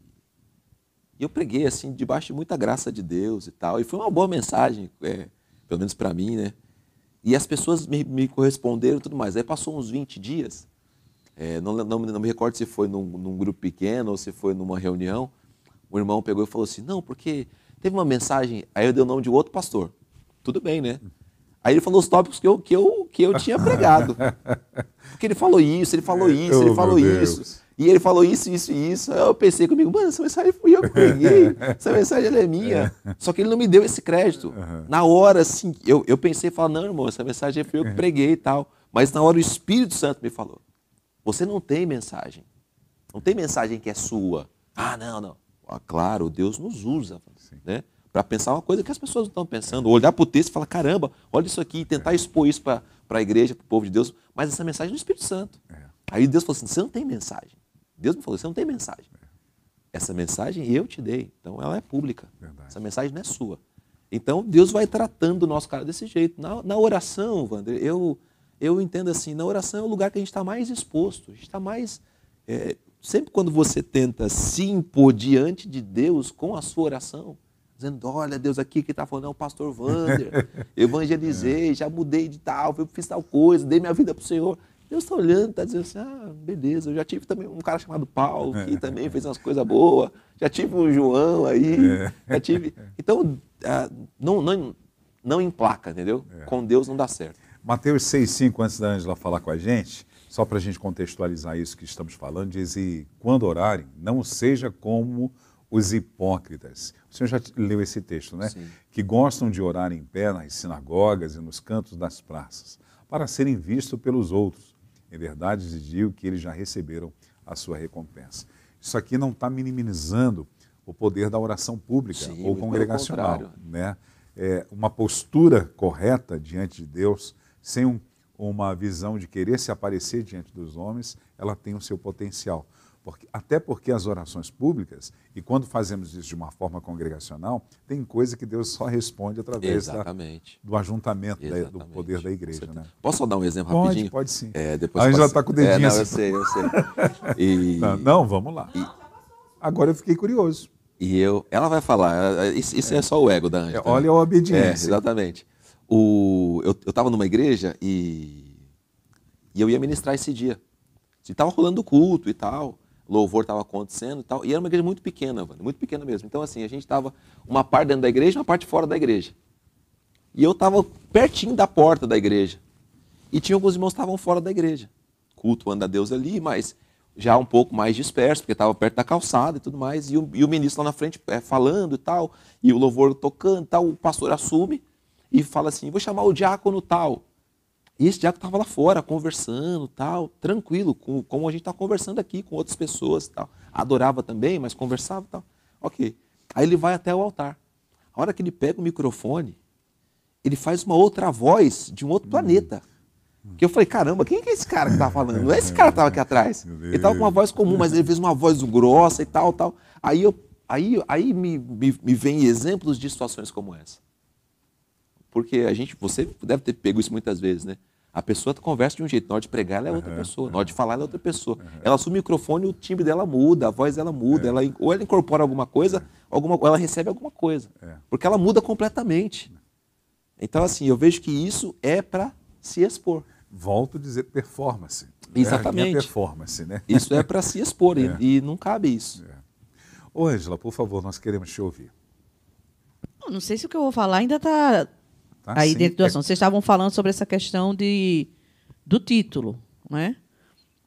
eu preguei assim, debaixo de muita graça de Deus e tal, e foi uma boa mensagem, pelo menos para mim, né? E as pessoas me corresponderam e tudo mais. Aí passou uns 20 dias, não me recordo se foi num grupo pequeno ou se foi numa reunião, o irmão pegou e falou assim, não, porque teve uma mensagem, aí eu dei o nome de outro pastor. Tudo bem, né? Aí ele falou os tópicos que eu tinha pregado. Porque ele falou isso, ele falou isso, ele falou isso. E ele falou isso, isso e isso. Aí eu pensei comigo, mano, essa mensagem fui eu que preguei. Essa mensagem ela é minha. Só que ele não me deu esse crédito. Na hora, assim, eu pensei e falei, não, irmão, essa mensagem fui eu que preguei e tal. Mas na hora o Espírito Santo me falou, você não tem mensagem. Não tem mensagem que é sua. Ah, não. Ah, claro, Deus nos usa, né? Para pensar uma coisa que as pessoas não estão pensando, olhar para o texto e falar, caramba, olha isso aqui, e tentar expor isso para a igreja, para o povo de Deus, mas essa mensagem é do Espírito Santo. Aí Deus falou assim, você não tem mensagem. Deus me falou, você não tem mensagem. Essa mensagem eu te dei, então ela é pública. Verdade. Essa mensagem não é sua. Então Deus vai tratando o nosso cara desse jeito. Na oração, Wander, eu entendo assim, na oração é o lugar que a gente está mais exposto, a gente está mais... sempre quando você tenta se impor diante de Deus com a sua oração, dizendo, olha, Deus aqui que está falando é o pastor Wander, eu evangelizei, já mudei de tal, eu fiz tal coisa, dei minha vida para o Senhor. Deus está olhando, está dizendo assim, beleza, eu já tive também um cara chamado Paulo, que também fez umas coisas boas, já tive um João aí, já tive... Então, não emplaca, entendeu? Com Deus não dá certo. Mateus 6,5, antes da Ângela falar com a gente, só para a gente contextualizar isso que estamos falando, diz, e quando orarem, não seja como os hipócritas. O senhor já leu esse texto, né? Sim. Que gostam de orar em pé nas sinagogas e nos cantos das praças, para serem vistos pelos outros. Em verdade, lhes digo que eles já receberam a sua recompensa. Isso aqui não está minimizando o poder da oração pública. Sim, ou muito congregacional. pelo contrário. Né? Uma postura correta diante de Deus, sem uma visão de querer se aparecer diante dos homens, ela tem o seu potencial. Até porque as orações públicas, e quando fazemos isso de uma forma congregacional, tem coisa que Deus só responde através do ajuntamento, do poder da igreja. Né? Posso só dar um exemplo rapidinho? Pode sim. Depois a gente já está com o dedinho. Não, eu sei. Não, vamos lá. Agora eu fiquei curioso. Ela vai falar, isso é só o ego da Ângela. Olha a obediência. Exatamente. Eu estava numa igreja e eu ia ministrar esse dia. Estava rolando o culto e tal. louvor estava acontecendo e tal. E era uma igreja muito pequena, muito pequena mesmo. Então, assim, a gente estava uma parte dentro da igreja e uma parte fora da igreja. E eu estava pertinho da porta da igreja. E tinha alguns irmãos que estavam fora da igreja, cultuando a Deus ali, mas já um pouco mais disperso, porque estava perto da calçada e tudo mais. E o ministro lá na frente falando e tal, e o louvor tocando e tal. O pastor assume e fala assim, vou chamar o diácono tal. E esse diácono estava lá fora, conversando, tal, tranquilo, como a gente está conversando aqui com outras pessoas. Tal. Adorava também, mas conversava e tal. Ok. Aí ele vai até o altar. A hora que ele pega o microfone, ele faz uma outra voz de um outro planeta. Que eu falei, caramba, quem é esse cara que está falando? Não é esse cara que estava aqui atrás. Ele estava com uma voz comum, mas ele fez uma voz grossa e tal, tal. Aí me vem exemplos de situações como essa. Porque você deve ter pego isso muitas vezes, né? A pessoa conversa de um jeito, na hora de pregar ela é outra pessoa, na hora de falar ela é outra pessoa. Ela assume o microfone, o timbre dela muda, a voz dela muda, ou ela incorpora alguma coisa, ou ela recebe alguma coisa. Porque ela muda completamente. Então, assim, eu vejo que isso é para se expor. Volto a dizer performance. Exatamente. É performance, né? Isso é para se expor e não cabe isso. Ô, Ângela, por favor, nós queremos te ouvir. Não sei se o que eu vou falar ainda está aí sim. dentro do assunto. Vocês estavam falando sobre essa questão do título, não é?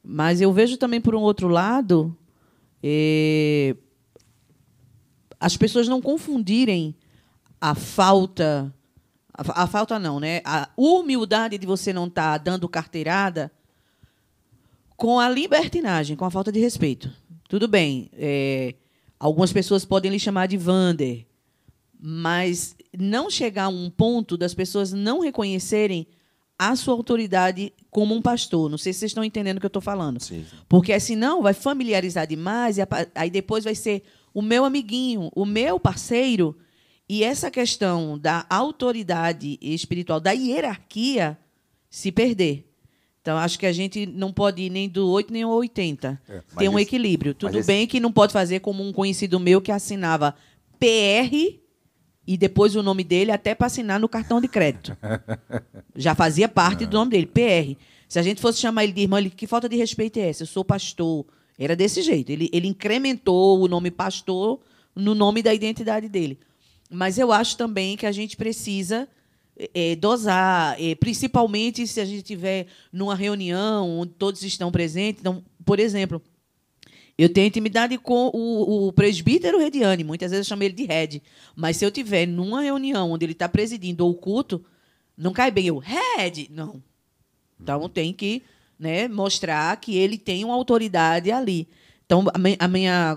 Mas eu vejo também, por um outro lado, as pessoas não confundirem a falta não, né? A humildade de você não estar dando carteirada com a libertinagem, com a falta de respeito. Tudo bem, algumas pessoas podem lhe chamar de Wander, mas não chegar a um ponto das pessoas não reconhecerem a sua autoridade como um pastor. Não sei se vocês estão entendendo o que eu estou falando. Sim. Porque, senão, vai familiarizar demais, e aí depois vai ser o meu amiguinho, o meu parceiro, e essa questão da autoridade espiritual, da hierarquia, se perder. Então, acho que a gente não pode ir nem do 8 nem ao 80. Tem um equilíbrio. Tudo bem que não pode fazer como um conhecido meu que assinava PR e depois o nome dele até para assinar no cartão de crédito. Já fazia parte do nome dele, PR. Se a gente fosse chamar ele de irmão, que falta de respeito é essa? Eu sou pastor. Era desse jeito. Ele incrementou o nome pastor no nome da identidade dele. Mas eu acho também que a gente precisa dosar, principalmente se a gente estiver numa reunião onde todos estão presentes. Então, por exemplo, eu tenho intimidade com o presbítero Rediane, muitas vezes eu chamo ele de Red, mas se eu estiver numa reunião onde ele está presidindo o culto, não cai bem eu, Red, não. Então, tem que, né, mostrar que ele tem uma autoridade ali. Então,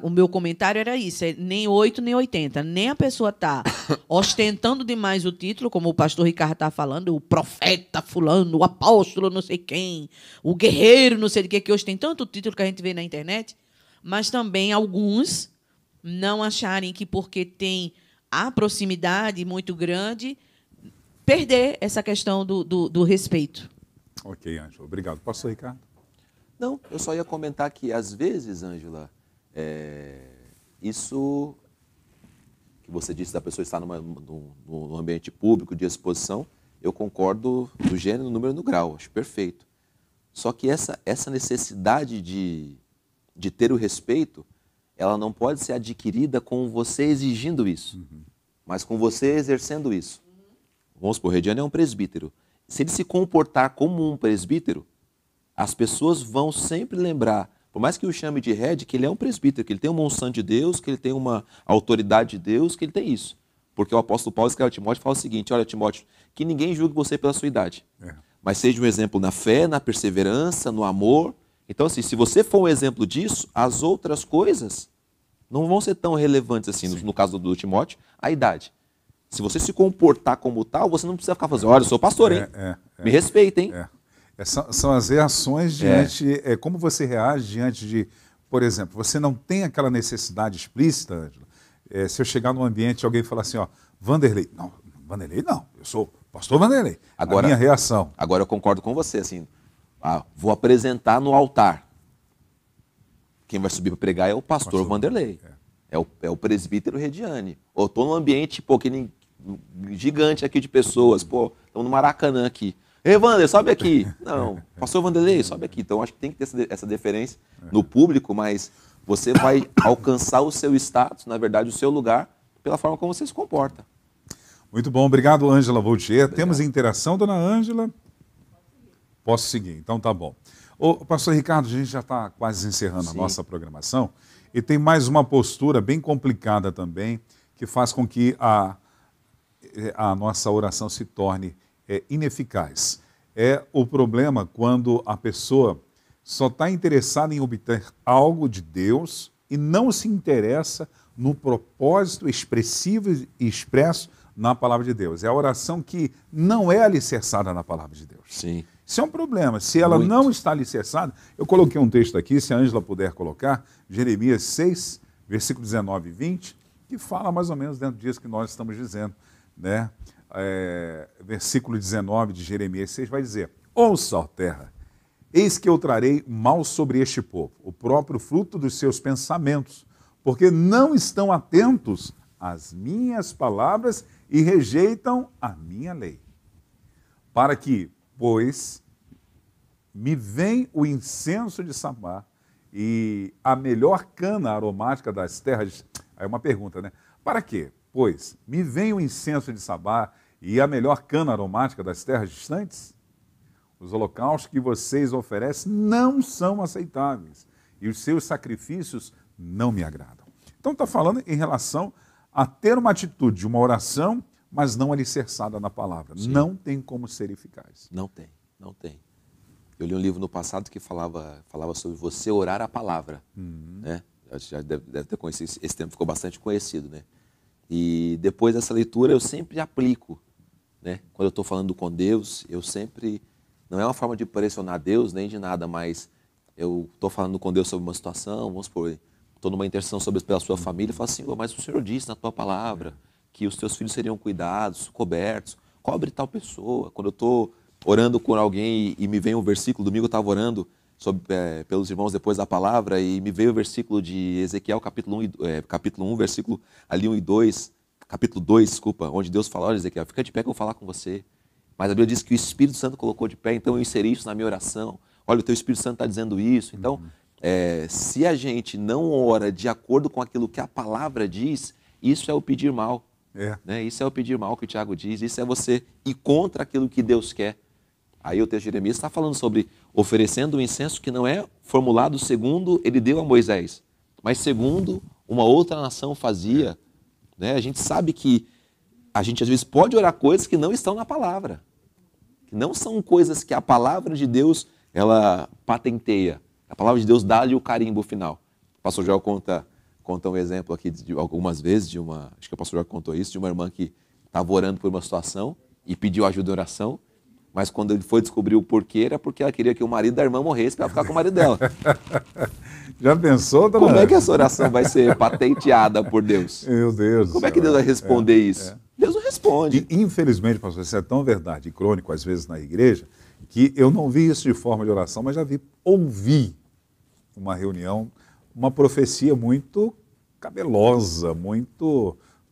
o meu comentário era isso, nem 8 nem 80. Nem a pessoa está ostentando demais o título, como o pastor Ricardo está falando, o profeta fulano, o apóstolo não sei quem, o guerreiro não sei de que hoje tem tanto título que a gente vê na internet, mas também alguns não acharem que porque tem a proximidade muito grande, perder essa questão do respeito. Ok, Ângela. Obrigado. Pastor Ricardo? Não, eu só ia comentar que, às vezes, Ângela, isso que você disse da pessoa estar num ambiente público de exposição, eu concordo do gênero, no número e no grau, acho perfeito. Só que essa necessidade de ter o respeito, ela não pode ser adquirida com você exigindo isso, mas com você exercendo isso. Vamos supor, o Rediane é um presbítero. Se ele se comportar como um presbítero, as pessoas vão sempre lembrar, por mais que o chame de Red, que ele é um presbítero, que ele tem uma unção de Deus, que ele tem uma autoridade de Deus, que ele tem isso. Porque o apóstolo Paulo escreve a Timóteo e fala o seguinte, olha, Timóteo, que ninguém julgue você pela sua idade, mas seja um exemplo na fé, na perseverança, no amor. Então, assim, se você for um exemplo disso, as outras coisas não vão ser tão relevantes assim, no caso do Timóteo, a idade. Se você se comportar como tal, você não precisa ficar fazendo, olha, eu sou pastor, hein? Me respeitem, hein? São as reações diante... como você reage diante de... Por exemplo, você não tem aquela necessidade explícita, Ângela. Se eu chegar num ambiente e alguém falar assim, ó, Vanderlei. Não, Vanderlei não, eu sou pastor Vanderlei. Agora, a minha reação. Agora eu concordo com você, assim, vou apresentar no altar. Quem vai subir para pregar é o pastor Vanderlei. É o presbítero Rediane. Ou estou num ambiente, gigante aqui de pessoas, estamos no Maracanã aqui. Ei, Wander, sobe aqui. Não, pastor Vanderlei, sobe aqui. Então, acho que tem que ter essa deferência no público, mas Você vai alcançar o seu status, na verdade, o seu lugar, pela forma como você se comporta. Muito bom, obrigado, Ângela Voltier. Temos interação, dona Ângela? Posso seguir, então tá bom. Ô, pastor Ricardo, a gente já está quase encerrando a nossa programação e tem mais uma postura bem complicada também, que faz com que a nossa oração se torne ineficaz. É o problema quando a pessoa só está interessada em obter algo de Deus e não se interessa no propósito expressivo e expresso na palavra de Deus. É a oração que não é alicerçada na palavra de Deus. Sim. Isso é um problema. Se ela não está alicerçada, eu coloquei um texto aqui, se a Ângela puder colocar, Jeremias 6, versículo 19 e 20, que fala mais ou menos dentro disso que nós estamos dizendo, né? Versículo 19 de Jeremias 6 vai dizer: ouça, ó terra, eis que eu trarei mal sobre este povo, o próprio fruto dos seus pensamentos, porque não estão atentos às minhas palavras e rejeitam a minha lei. Para que, pois, me vem o incenso de Samar e a melhor cana aromática das terras. Aí uma pergunta, né? Para quê? Pois, me vem o incenso de Samar e a melhor cana aromática das terras distantes? Os holocaustos que vocês oferecem não são aceitáveis e os seus sacrifícios não me agradam. Então está falando em relação a ter uma atitude de uma oração, mas não alicerçada na palavra. Sim. Não tem como ser eficaz. Não tem, não tem. Eu li um livro no passado que falava sobre você orar a palavra. Né? Já deve ter conhecido, esse termo ficou bastante conhecido, né? E depois dessa leitura eu sempre aplico, né? Quando eu estou falando com Deus, eu sempre... Não é uma forma de pressionar Deus, nem de nada, mas eu estou falando com Deus sobre uma situação, vamos supor, estou numa intercessão pela sua família, e falo assim, mas o Senhor disse na tua palavra que os teus filhos seriam cuidados, cobertos, cobre tal pessoa. Quando eu estou orando com alguém e me vem um versículo, domingo eu estava orando pelos irmãos depois da palavra e me veio o versículo de Ezequiel, capítulo 1, versículo ali 1 e 2, capítulo 2, desculpa, onde Deus fala, olha Ezequiel, fica de pé que eu vou falar com você. Mas a Bíblia diz que o Espírito Santo colocou de pé, então eu inseri isso na minha oração. Olha, o teu Espírito Santo está dizendo isso. Então, se a gente não ora de acordo com aquilo que a palavra diz, isso é o pedir mal. Né? Isso é o pedir mal que o Tiago diz, isso é você ir contra aquilo que Deus quer. Aí o texto de Jeremias está falando sobre oferecendo um incenso que não é formulado segundo ele deu a Moisés, mas segundo uma outra nação fazia. Né? A gente sabe que a gente às vezes pode orar coisas que não estão na palavra, que não são coisas que a palavra de Deus ela patenteia. A palavra de Deus dá-lhe o carimbo final. O pastor Joel conta um exemplo aqui de algumas vezes, acho que o pastor Joel contou isso, de uma irmã que estava orando por uma situação e pediu ajuda em oração, mas quando ele foi descobrir o porquê, era porque ela queria que o marido da irmã morresse para ela ficar com o marido dela. Já pensou, dona? Como é que essa oração vai ser patenteada por Deus? Meu Deus. Como é que Deus vai responder isso? Deus não responde. E, infelizmente, pastor, isso é tão verdade e crônico, às vezes, na igreja, que eu não vi isso de forma de oração, mas já ouvi uma reunião, uma profecia muito cabelosa,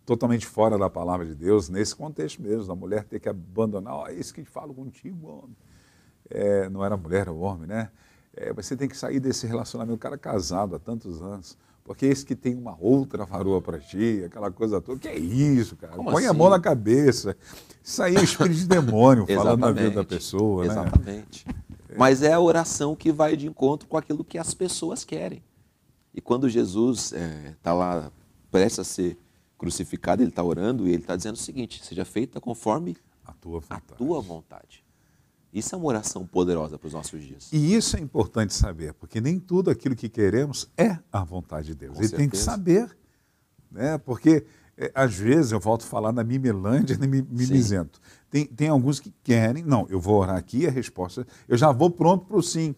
totalmente fora da palavra de Deus, nesse contexto mesmo, a mulher ter que abandonar, isso que falo contigo, homem. Não era mulher, era o homem, né? Você tem que sair desse relacionamento, o cara casado há tantos anos, porque esse que tem uma outra varoa para ti, aquela coisa toda, que é isso, cara? Como Põe assim? a mão na cabeça. Isso aí é o espírito de demônio falando na vida da pessoa, né? Exatamente. Mas é a oração que vai de encontro com aquilo que as pessoas querem. E quando Jesus está lá prestes a ser crucificado, ele está orando e ele está dizendo o seguinte, seja feita conforme a tua vontade. Isso é uma oração poderosa para os nossos dias. E isso é importante saber, porque nem tudo aquilo que queremos é a vontade de Deus. Ele tem que saber, né? Porque às vezes eu volto a falar na Mimilândia e na Mimizento. Tem alguns que querem, não, eu vou orar aqui, a resposta, eu já vou pronto para o sim.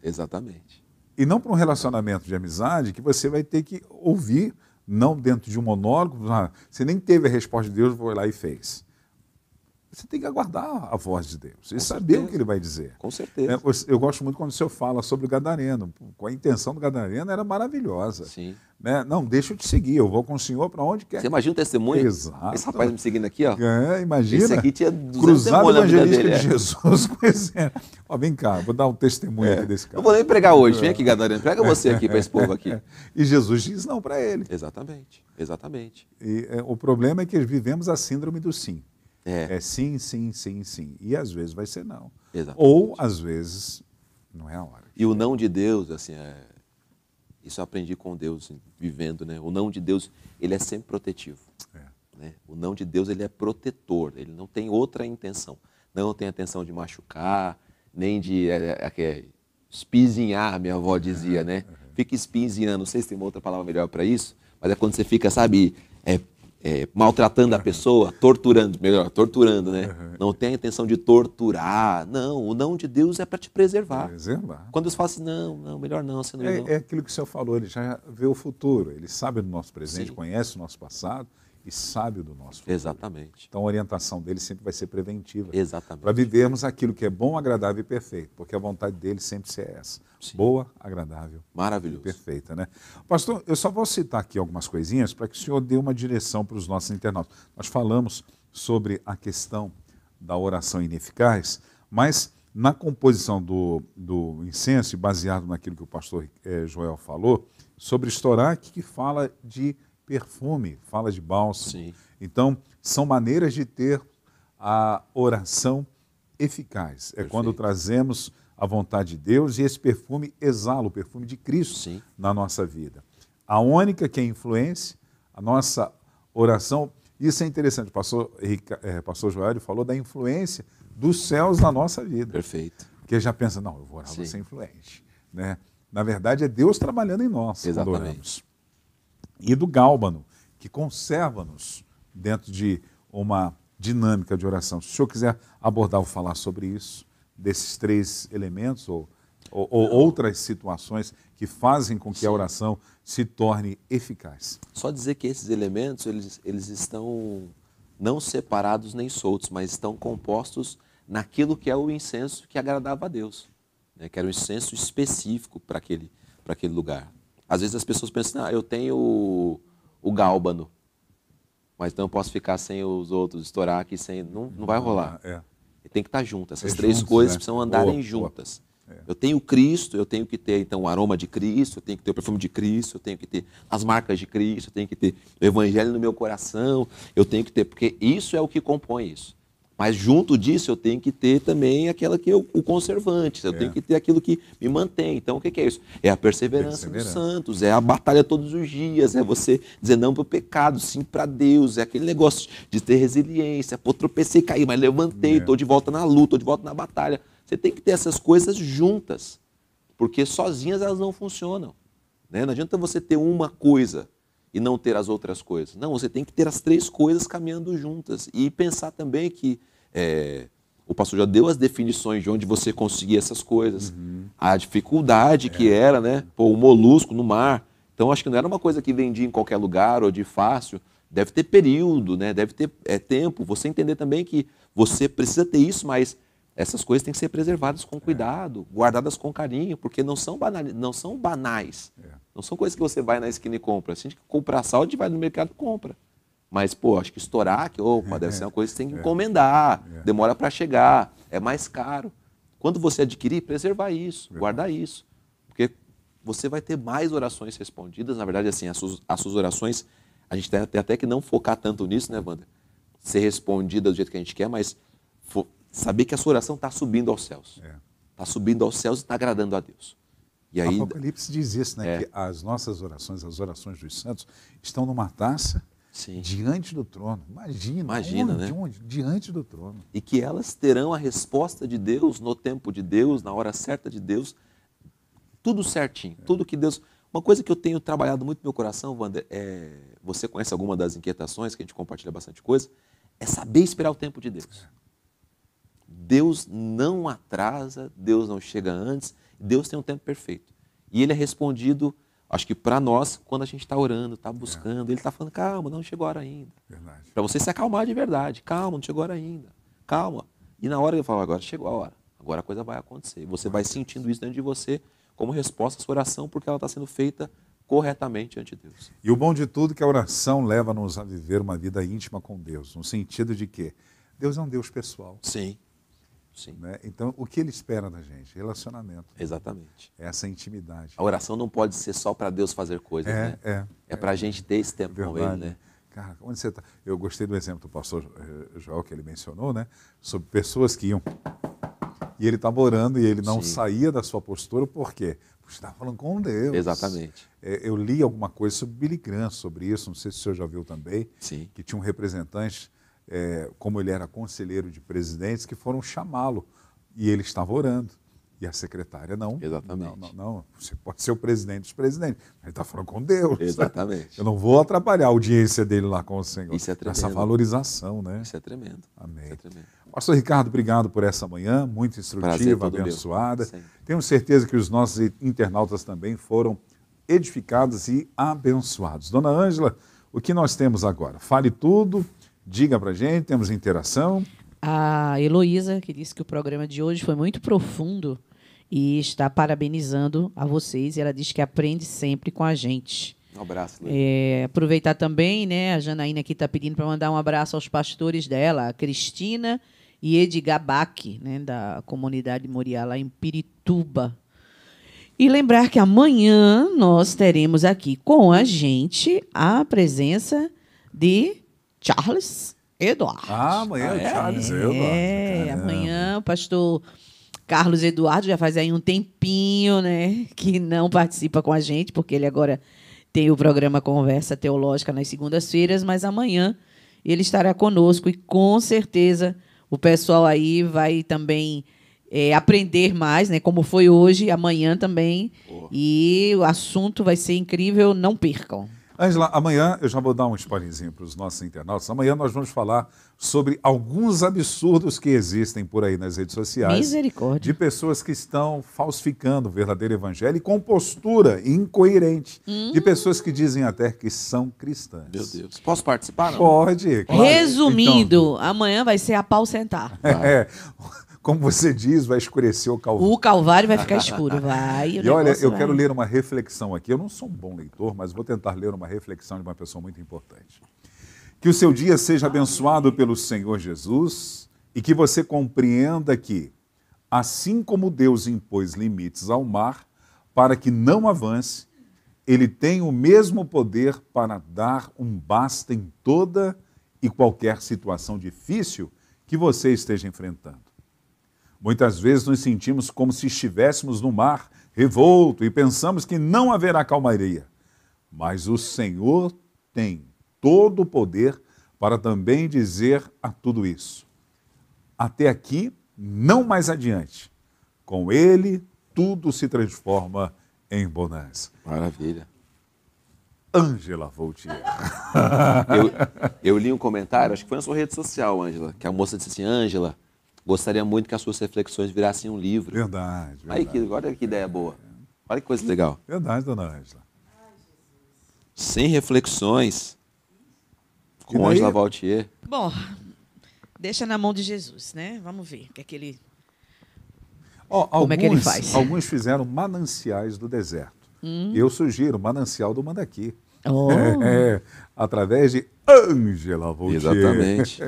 Exatamente. E não para um relacionamento de amizade que você vai ter que ouvir, não dentro de um monólogo, você nem teve a resposta de Deus, vou lá e fez. você tem que aguardar a voz de Deus e saber certeza. o que ele vai dizer. Com certeza. Eu gosto muito quando o senhor fala sobre o gadareno. A intenção do gadareno era maravilhosa. Sim. Né? Não, deixa eu te seguir, eu vou com o senhor para onde quer. Você imagina o testemunho? Exato. Esse rapaz me seguindo aqui, ó. Imagina. Esse aqui tinha 200 cruzado demônios na vida evangelística dele. de Jesus conhecendo. Ó, vem cá, vou dar um testemunho aqui desse cara. Não vou nem pregar hoje. Vem aqui, Gadareno. Prega você aqui para esse povo aqui. E Jesus diz não para ele. Exatamente. Exatamente. E o problema é que vivemos a síndrome do sim. É. Sim, sim, sim, sim. E às vezes vai ser não. Exatamente. Ou às vezes não é a hora. E o não de Deus, assim, isso eu aprendi com Deus, assim, vivendo, né? O não de Deus, ele é sempre protetivo. Né? O não de Deus, ele é protetor, ele não tem outra intenção. Não tem a intenção de machucar, nem de espizinhar, minha avó dizia, né? Fica espizinhando, não sei se tem uma outra palavra melhor para isso, mas é quando você fica, sabe, maltratando a pessoa, torturando, né? Não tem a intenção de torturar. Não, o não de Deus é para te preservar. Quando Deus fala assim, não, melhor não, você não é aquilo que o senhor falou, ele já vê o futuro, ele sabe do nosso presente, Sim. conhece o nosso passado e sabe do nosso futuro. Exatamente. Então a orientação dele sempre vai ser preventiva. Exatamente. Para vivermos aquilo que é bom, agradável e perfeito, porque a vontade dele sempre é essa. Sim. Boa, agradável Maravilhoso. e perfeita, né? Pastor, eu só vou citar aqui algumas coisinhas para que o senhor dê uma direção para os nossos internautas. Nós falamos sobre a questão da oração ineficaz, mas na composição do incenso, baseado naquilo que o pastor Joel falou, sobre estoraque, que fala de perfume, fala de bálsamo. Sim. Então, são maneiras de ter a oração eficaz. É quando trazemos a vontade de Deus e esse perfume exala o perfume de Cristo Sim. na nossa vida. A única que é influência, a nossa oração, isso é interessante, o pastor Joel falou da influência dos céus na nossa vida. Perfeito. Porque já pensa, não, eu vou orar, vou Sim. ser influente. Né? Na verdade, é Deus trabalhando em nós quando Exatamente. oramos. E do gálbano, que conserva-nos dentro de uma dinâmica de oração. Se o senhor quiser abordar ou falar sobre isso, desses três elementos ou outras situações que fazem com que a oração se torne eficaz. Só dizer que esses elementos, eles estão não separados nem soltos, mas estão compostos naquilo que é o incenso que agradava a Deus, né? Que era um incenso específico para aquele lugar. Às vezes as pessoas pensam, eu tenho o gálbano, mas então eu posso ficar sem os outros, estourar aqui sem... Não vai rolar. Tem que estar junto. Essas três coisas precisam andarem juntas. Eu tenho Cristo, eu tenho que ter então o aroma de Cristo, eu tenho que ter o perfume de Cristo, eu tenho que ter as marcas de Cristo, eu tenho que ter o evangelho no meu coração, eu tenho que ter, porque isso é o que compõe isso. Mas junto disso eu tenho que ter também aquela que o conservante, eu tenho que ter aquilo que me mantém. Então o que é isso? É a perseverança dos santos, é a batalha todos os dias, é você dizer não para o pecado, sim para Deus, é aquele negócio de ter resiliência, pô, tropecei, caí, mas levantei, estou de volta na luta, estou de volta na batalha. Você tem que ter essas coisas juntas, porque sozinhas elas não funcionam. Né? Não adianta você ter uma coisa e não ter as outras coisas. Não, você tem que ter as três coisas caminhando juntas. E pensar também que o pastor já deu as definições de onde você conseguia essas coisas. A dificuldade que era, né? Pô, o molusco no mar. Então, acho que não era uma coisa que vendia em qualquer lugar ou de fácil. Deve ter período, né? Deve ter tempo. Você entender também que você precisa ter isso, mas essas coisas têm que ser preservadas com cuidado, guardadas com carinho, porque não são banais. Não são coisas que você vai na esquina e compra. Se a gente comprar sal, a gente vai no mercado e compra. Mas, pô, acho que estourar, deve ser uma coisa que você tem que encomendar, demora para chegar, é mais caro. Quando você adquirir, preservar isso, guardar isso. Porque você vai ter mais orações respondidas. Na verdade, assim, as suas orações, a gente tem até que não focar tanto nisso, né, Wander? Ser respondida do jeito que a gente quer, mas saber que a sua oração está subindo aos céus. Está subindo aos céus e está agradando a Deus. E aí, Apocalipse diz isso, né? Que as nossas orações, as orações dos santos, estão numa taça diante do trono. Imagina, né? Diante do trono. E que elas terão a resposta de Deus, no tempo de Deus, na hora certa de Deus, tudo certinho, tudo que Deus... Uma coisa que eu tenho trabalhado muito no meu coração, Wander, você conhece alguma das inquietações, que a gente compartilha bastante coisa, é saber esperar o tempo de Deus. Deus não atrasa, Deus não chega antes, Deus tem um tempo perfeito. E Ele é respondido, acho que para nós, quando a gente está orando, está buscando, Ele está falando, calma, não chegou a hora ainda. Para você se acalmar de verdade, calma, não chegou a hora ainda. calma. E na hora eu falo, agora chegou a hora, agora a coisa vai acontecer. Você vai sentindo isso dentro de você como resposta à sua oração, porque ela está sendo feita corretamente ante Deus. E o bom de tudo é que a oração leva-nos a viver uma vida íntima com Deus, no sentido de que Deus é um Deus pessoal. Sim, sim. Né? Então, o que Ele espera da gente? Relacionamento. Exatamente. Essa intimidade. A oração não pode ser só para Deus fazer coisas, né? É para a gente ter esse tempo com Ele, né? Cara, onde você está? Eu gostei do exemplo do pastor Joel, que ele mencionou, né? Sobre pessoas que iam... E ele estava orando e ele não saía da sua postura, por quê? Porque estava falando com Deus. Exatamente. Eu li alguma coisa sobre Billy Graham, sobre isso, não sei se o senhor já viu também, Sim. que tinha um representante, como ele era conselheiro de presidentes, que foram chamá-lo e ele estava orando. E a secretária não. Exatamente. Não, você pode ser o presidente dos presidentes, mas ele está falando com Deus. Exatamente. Eu não vou atrapalhar a audiência dele lá com o Senhor. Isso é tremendo. Essa valorização, né? Isso é tremendo. Amém. Isso é tremendo. Pastor Ricardo, obrigado por essa manhã, muito instrutiva, abençoada. Tenho certeza que os nossos internautas também foram edificados e abençoados. Dona Ângela, o que nós temos agora? Fale tudo, diga pra gente, temos interação. A Heloísa, que disse que o programa de hoje foi muito profundo e está parabenizando a vocês. E ela diz que aprende sempre com a gente. Um abraço, aproveitar também, né? A Janaína aqui está pedindo para mandar um abraço aos pastores dela, a Cristina e Edgar Bach, né, da comunidade Moriá, lá em Pirituba. E lembrar que amanhã nós teremos aqui com a gente a presença de Charles Eduardo. Amanhã é Charles Eduardo. Amanhã o pastor Carlos Eduardo já faz aí um tempinho, né, que não participa com a gente, porque ele agora tem o programa Conversa Teológica nas segundas-feiras, mas amanhã ele estará conosco e com certeza o pessoal aí vai também aprender mais, né, como foi hoje, amanhã também. E o assunto vai ser incrível, não percam. Ângela, amanhã eu já vou dar um spoilerzinho para os nossos internautas. Amanhã nós vamos falar sobre alguns absurdos que existem por aí nas redes sociais. Misericórdia. De pessoas que estão falsificando o verdadeiro evangelho e com postura incoerente. De pessoas que dizem até que são cristãs. Meu Deus. Posso participar? Não? Pode. Claro. Resumindo, amanhã vai ser a pau sentar. Como você diz, vai escurecer o Calvário. O Calvário vai ficar escuro, vai. E olha, eu quero ler uma reflexão aqui. Eu não sou um bom leitor, mas vou tentar ler uma reflexão de uma pessoa muito importante. Que o seu dia seja abençoado pelo Senhor Jesus e que você compreenda que, assim como Deus impôs limites ao mar para que não avance, Ele tem o mesmo poder para dar um basta em toda e qualquer situação difícil que você esteja enfrentando. Muitas vezes nos sentimos como se estivéssemos no mar revolto e pensamos que não haverá calmaria. Mas o Senhor tem todo o poder para também dizer a tudo isso: até aqui, não mais adiante. Com Ele, tudo se transforma em bonança. Maravilha. Ângela Voltier. Eu li um comentário, acho que foi na sua rede social, Ângela, que a moça disse assim: Ângela, gostaria muito que as suas reflexões virassem um livro. Verdade. Aí, olha que ideia boa. Olha que coisa legal. Verdade, dona Ângela. 100 reflexões com Ângela Voltier. Bom, deixa na mão de Jesus, né? Vamos ver o que é que ele... Como é que ele faz? Alguns fizeram mananciais do deserto. Eu sugiro Manancial do Mandaqui. Através de Ângela Voltier. Exatamente.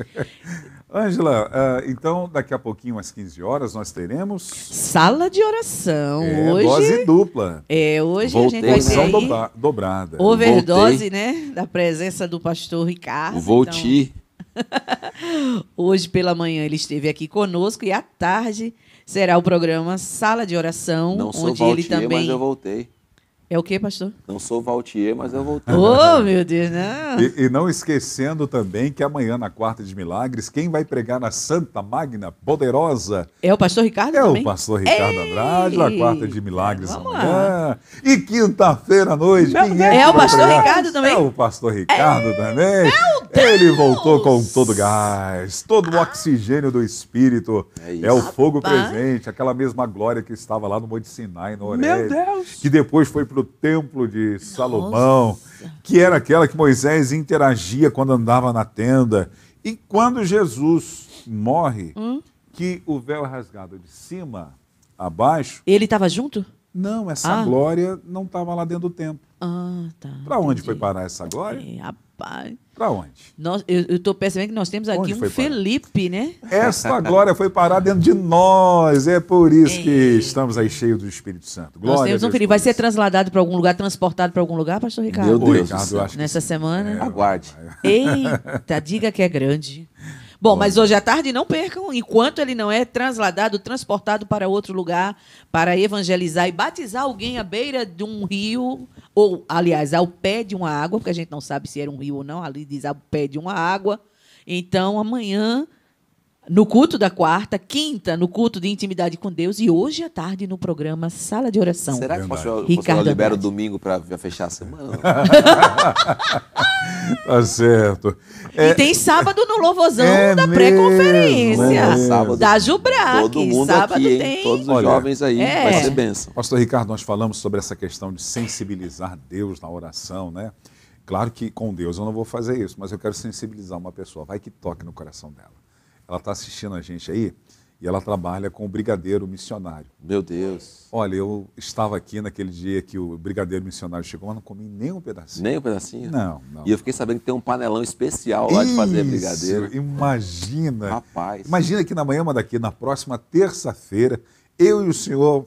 Ângela, então daqui a pouquinho, às 15 horas, nós teremos... Sala de oração. Hoje, dose dupla. Hoje Voltei, a gente vai ter Porção aí dobrada. overdose, né? Da presença do pastor Ricardo. O Volti. Então, hoje pela manhã ele esteve aqui conosco e à tarde será o programa Sala de Oração. Não sou onde Voltier, ele também... mas eu voltei. É o quê, pastor? Não sou Voltier, mas eu voltei. Oh, meu Deus, não. E não esquecendo também que amanhã, na Quarta de Milagres, quem vai pregar na Santa Magna Poderosa É o pastor Ricardo é também? o pastor Ricardo Andrade, na Quarta de Milagres Vamos amanhã. E quinta-feira à noite, quem É o que vai pastor pregar? Ricardo também? É o pastor Ricardo também. Ele voltou com todo gás, todo o oxigênio do Espírito. É o fogo Rapaz. presente, aquela mesma glória que estava lá no Monte Sinai, no Horebe. Meu Deus! Que depois foi para o Templo de Salomão, que era aquela que Moisés interagia quando andava na tenda. E quando Jesus morre que o véu é rasgado de cima a baixo. Ele estava junto? Não, essa glória não estava lá dentro do templo. Ah, tá. Para onde entendi. foi parar essa glória? Rapaz. Para onde? Eu estou percebendo que nós temos aqui Onde um foi parar? Felipe, né? Essa glória foi parar dentro de nós. É por isso que estamos aí cheios do Espírito Santo. Glória Nós temos a um Deus Felipe. por Vai ser isso. transportado para algum lugar, pastor Ricardo? Meu Deus. Ricardo, eu acho que Nessa sim. semana. Aguarde. Eita, diga que é grande. Bom, mas hoje à tarde não percam, enquanto ele não é transportado para outro lugar, para evangelizar e batizar alguém à beira de um rio, ou, aliás, ao pé de uma água, porque a gente não sabe se era um rio ou não, ali diz ao pé de uma água. Então, amanhã, no culto da quarta, quinta, no culto de intimidade com Deus, e hoje à tarde no programa Sala de Oração. Será que o pastor Ricardo libera o Andrade. domingo para fechar a semana? Tá certo. E tem sábado no Louvorzão da mesmo, pré-conferência. Sábado. Da Jubrac. Todo mundo Sábado aqui, hein? tem. Todos os Olha, jovens aí, vai ser bênção. Pastor Ricardo, nós falamos sobre essa questão de sensibilizar Deus na oração, né? Claro que com Deus eu não vou fazer isso, mas eu quero sensibilizar uma pessoa. Vai que toque no coração dela. Ela está assistindo a gente aí e ela trabalha com o brigadeiro missionário. Meu Deus. Olha, eu estava aqui naquele dia que o brigadeiro missionário chegou, mas não comi nem um pedacinho. Nem um pedacinho? Não. E eu fiquei sabendo que tem um panelão especial lá de fazer brigadeiro. Imagina. Rapaz. Imagina que na manhã daqui, na próxima terça-feira, eu e o senhor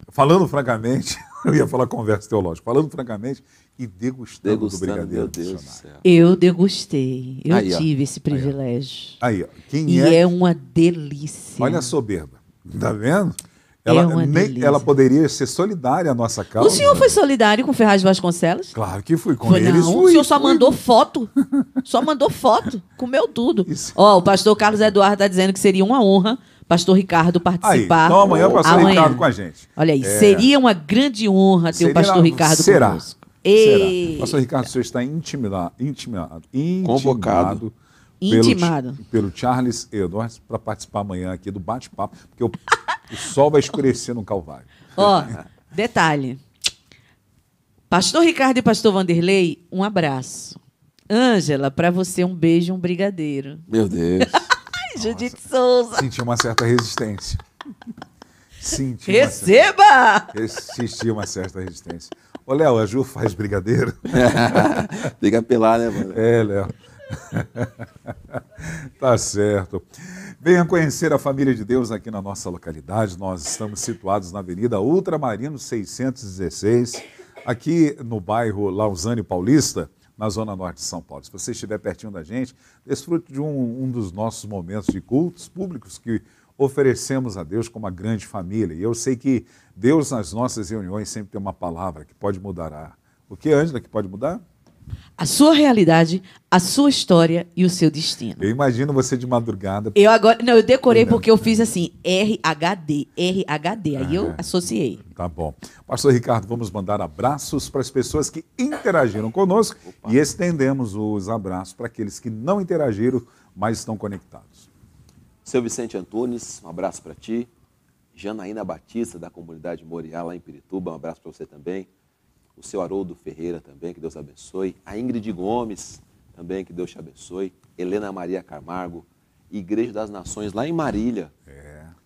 falando francamente, eu ia falar conversa teológica, falando francamente e degustando do brigadeiro meu Deus do missionário. céu. Eu degustei. Eu Aí, ó. tive esse privilégio. Aí, ó, quem E é? é uma delícia. Olha a soberba. Tá vendo? uma delícia. Ela poderia ser solidária à nossa causa. O senhor foi solidário com o Ferraz de Vasconcelos? Claro que fui com Foi, eles. não, Fui, o senhor só fui. mandou foto. Só mandou foto. Comeu tudo. Isso. Ó, o pastor Carlos Eduardo está dizendo que seria uma honra pastor Ricardo Aí, participar. então amanhã o pastor Ricardo com a gente. Olha aí, seria uma grande honra ter o pastor Ricardo será. conosco. Será. Pastor Ricardo, o senhor está intimado Convocado. pelo Charles Edwards para participar amanhã aqui do bate-papo, porque o sol vai escurecer no Calvário. Ó, detalhe. Pastor Ricardo e pastor Vanderlei, um abraço. Ângela, para você um beijo, um brigadeiro. Meu Deus. Ai, Judite Souza. Senti uma certa resistência. Receba! Senti uma certa resistência. Ô, Léo, a Ju faz brigadeiro? Tem que apelar, né, mano? É, Léo. Tá certo. Venha conhecer a família de Deus aqui na nossa localidade. Nós estamos situados na Avenida Ultramarino 616, aqui no bairro Lausanne Paulista, na zona norte de São Paulo. Se você estiver pertinho da gente, desfrute de um dos nossos momentos de cultos públicos que oferecemos a Deus como uma grande família. E eu sei que Deus, nas nossas reuniões, sempre tem uma palavra que pode mudar. O que, Ângela, que pode mudar? A sua realidade, a sua história e o seu destino. Eu imagino você de madrugada. Eu decorei porque eu fiz assim, RHD. Aí eu associei. Tá bom. Pastor Ricardo, vamos mandar abraços para as pessoas que interagiram conosco e estendemos os abraços para aqueles que não interagiram, mas estão conectados. Seu Vicente Antunes, um abraço para ti. Janaína Batista, da comunidade Moriá, lá em Pirituba, um abraço para você também. O seu Haroldo Ferreira também, que Deus abençoe. A Ingrid Gomes, também, que Deus te abençoe. Helena Maria Camargo, Igreja das Nações, lá em Marília.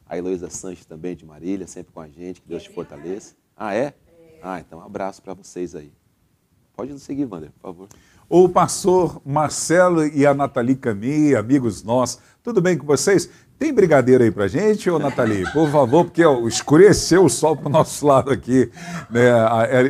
A Heloísa Sanches também, de Marília, sempre com a gente, que Deus te fortaleça. Ah, é? Ah, então um abraço para vocês aí. Pode nos seguir, Wander, por favor. O pastor Marcelo e a Nathalie Camille, amigos nossos, tudo bem com vocês? Tem brigadeiro aí pra gente, ô Nathalie? Por favor, porque escureceu o sol pro nosso lado aqui, né?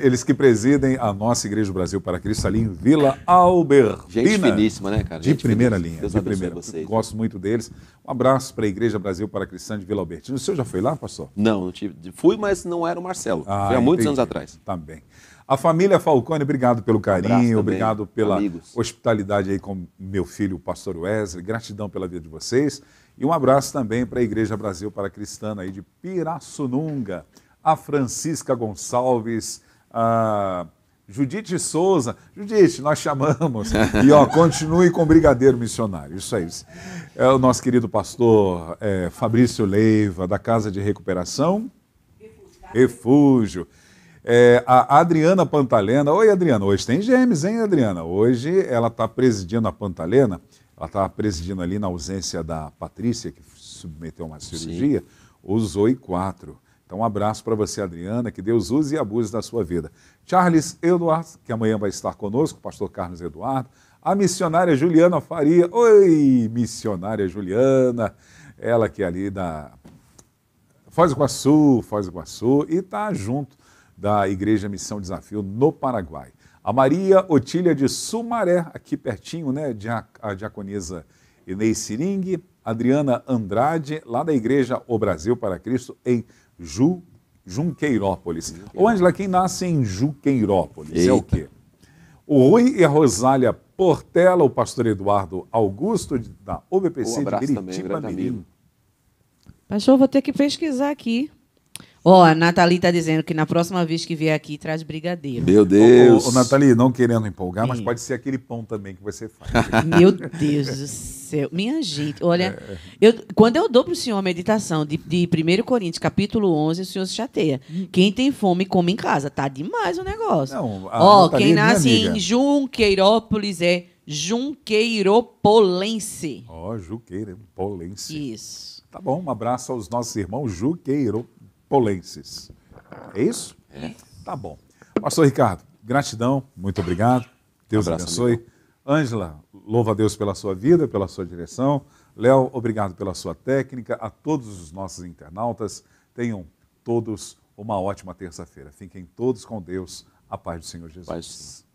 Eles que presidem a nossa Igreja do Brasil para Cristo ali em Vila Albertina. Gente finíssima, né, cara? De Gente primeira finíssima. linha, Deus de abençoe primeira. vocês. Gosto muito deles. Um abraço para a Igreja Brasil para Cristã de Vila Albertina. O senhor já foi lá, pastor? Não tive. Fui, mas não era o Marcelo. Foi há muitos entendi. anos atrás. Tá bem. A família Falcone, obrigado pelo carinho, também, obrigado pela amigos. hospitalidade aí com meu filho, o pastor Wesley. Gratidão pela vida de vocês. E um abraço também para a Igreja Brasil para Cristã aí de Pirassununga. A Francisca Gonçalves, a Judite Souza. Judite, nós chamamos. E ó, continue com o Brigadeiro Missionário. Isso aí. É o nosso querido pastor Fabrício Leiva, da Casa de Recuperação. Refúgio. A Adriana Pantalena. Oi, Adriana. Hoje tem gêmeos, hein, Adriana? Hoje ela está presidindo a Pantalena. ela está presidindo ali na ausência da Patrícia, que submeteu a uma cirurgia, o Zoe 4. Então, um abraço para você, Adriana, que Deus use e abuse da sua vida. Charles Eduardo, que amanhã vai estar conosco, o pastor Carlos Eduardo, a missionária Juliana Faria. Oi, missionária Juliana, ela que é ali da Foz do Iguaçu, e está junto da Igreja Missão Desafio no Paraguai. A Maria Otília de Sumaré, aqui pertinho, né, a diaconisa Inês Siring, Adriana Andrade, lá da Igreja O Brasil para Cristo, em Junqueirópolis. Ô, Ângela, quem nasce em Junqueirópolis é o quê? O Rui e a Rosália Portela, o pastor Eduardo Augusto, da OBPC de Biritiba Mirim. Pastor, vou ter que pesquisar aqui. Ó, a Nathalie está dizendo que na próxima vez que vier aqui, traz brigadeiro. Meu Deus! Ô, Nathalie, não querendo empolgar, mas pode ser aquele pão também que você faz. Meu Deus do céu. Minha gente, olha, quando eu dou para o senhor a meditação de 1 Coríntios, capítulo 11, o senhor se chateia. Quem tem fome, come em casa. Tá demais o negócio. Não, ó, Nathalie, quem nasce minha amiga. em Junqueirópolis é Junqueiropolense. Ó, Junqueiropolense. Isso. Tá bom, um abraço aos nossos irmãos Junqueiropolenses. É isso? É. Tá bom. Pastor Ricardo, gratidão, muito obrigado. Deus Um abraço, abençoe. amigo. Ângela, louva a Deus pela sua vida, pela sua direção. Léo, obrigado pela sua técnica. A todos os nossos internautas, tenham todos uma ótima terça-feira. Fiquem todos com Deus. A paz do Senhor Jesus. Paz.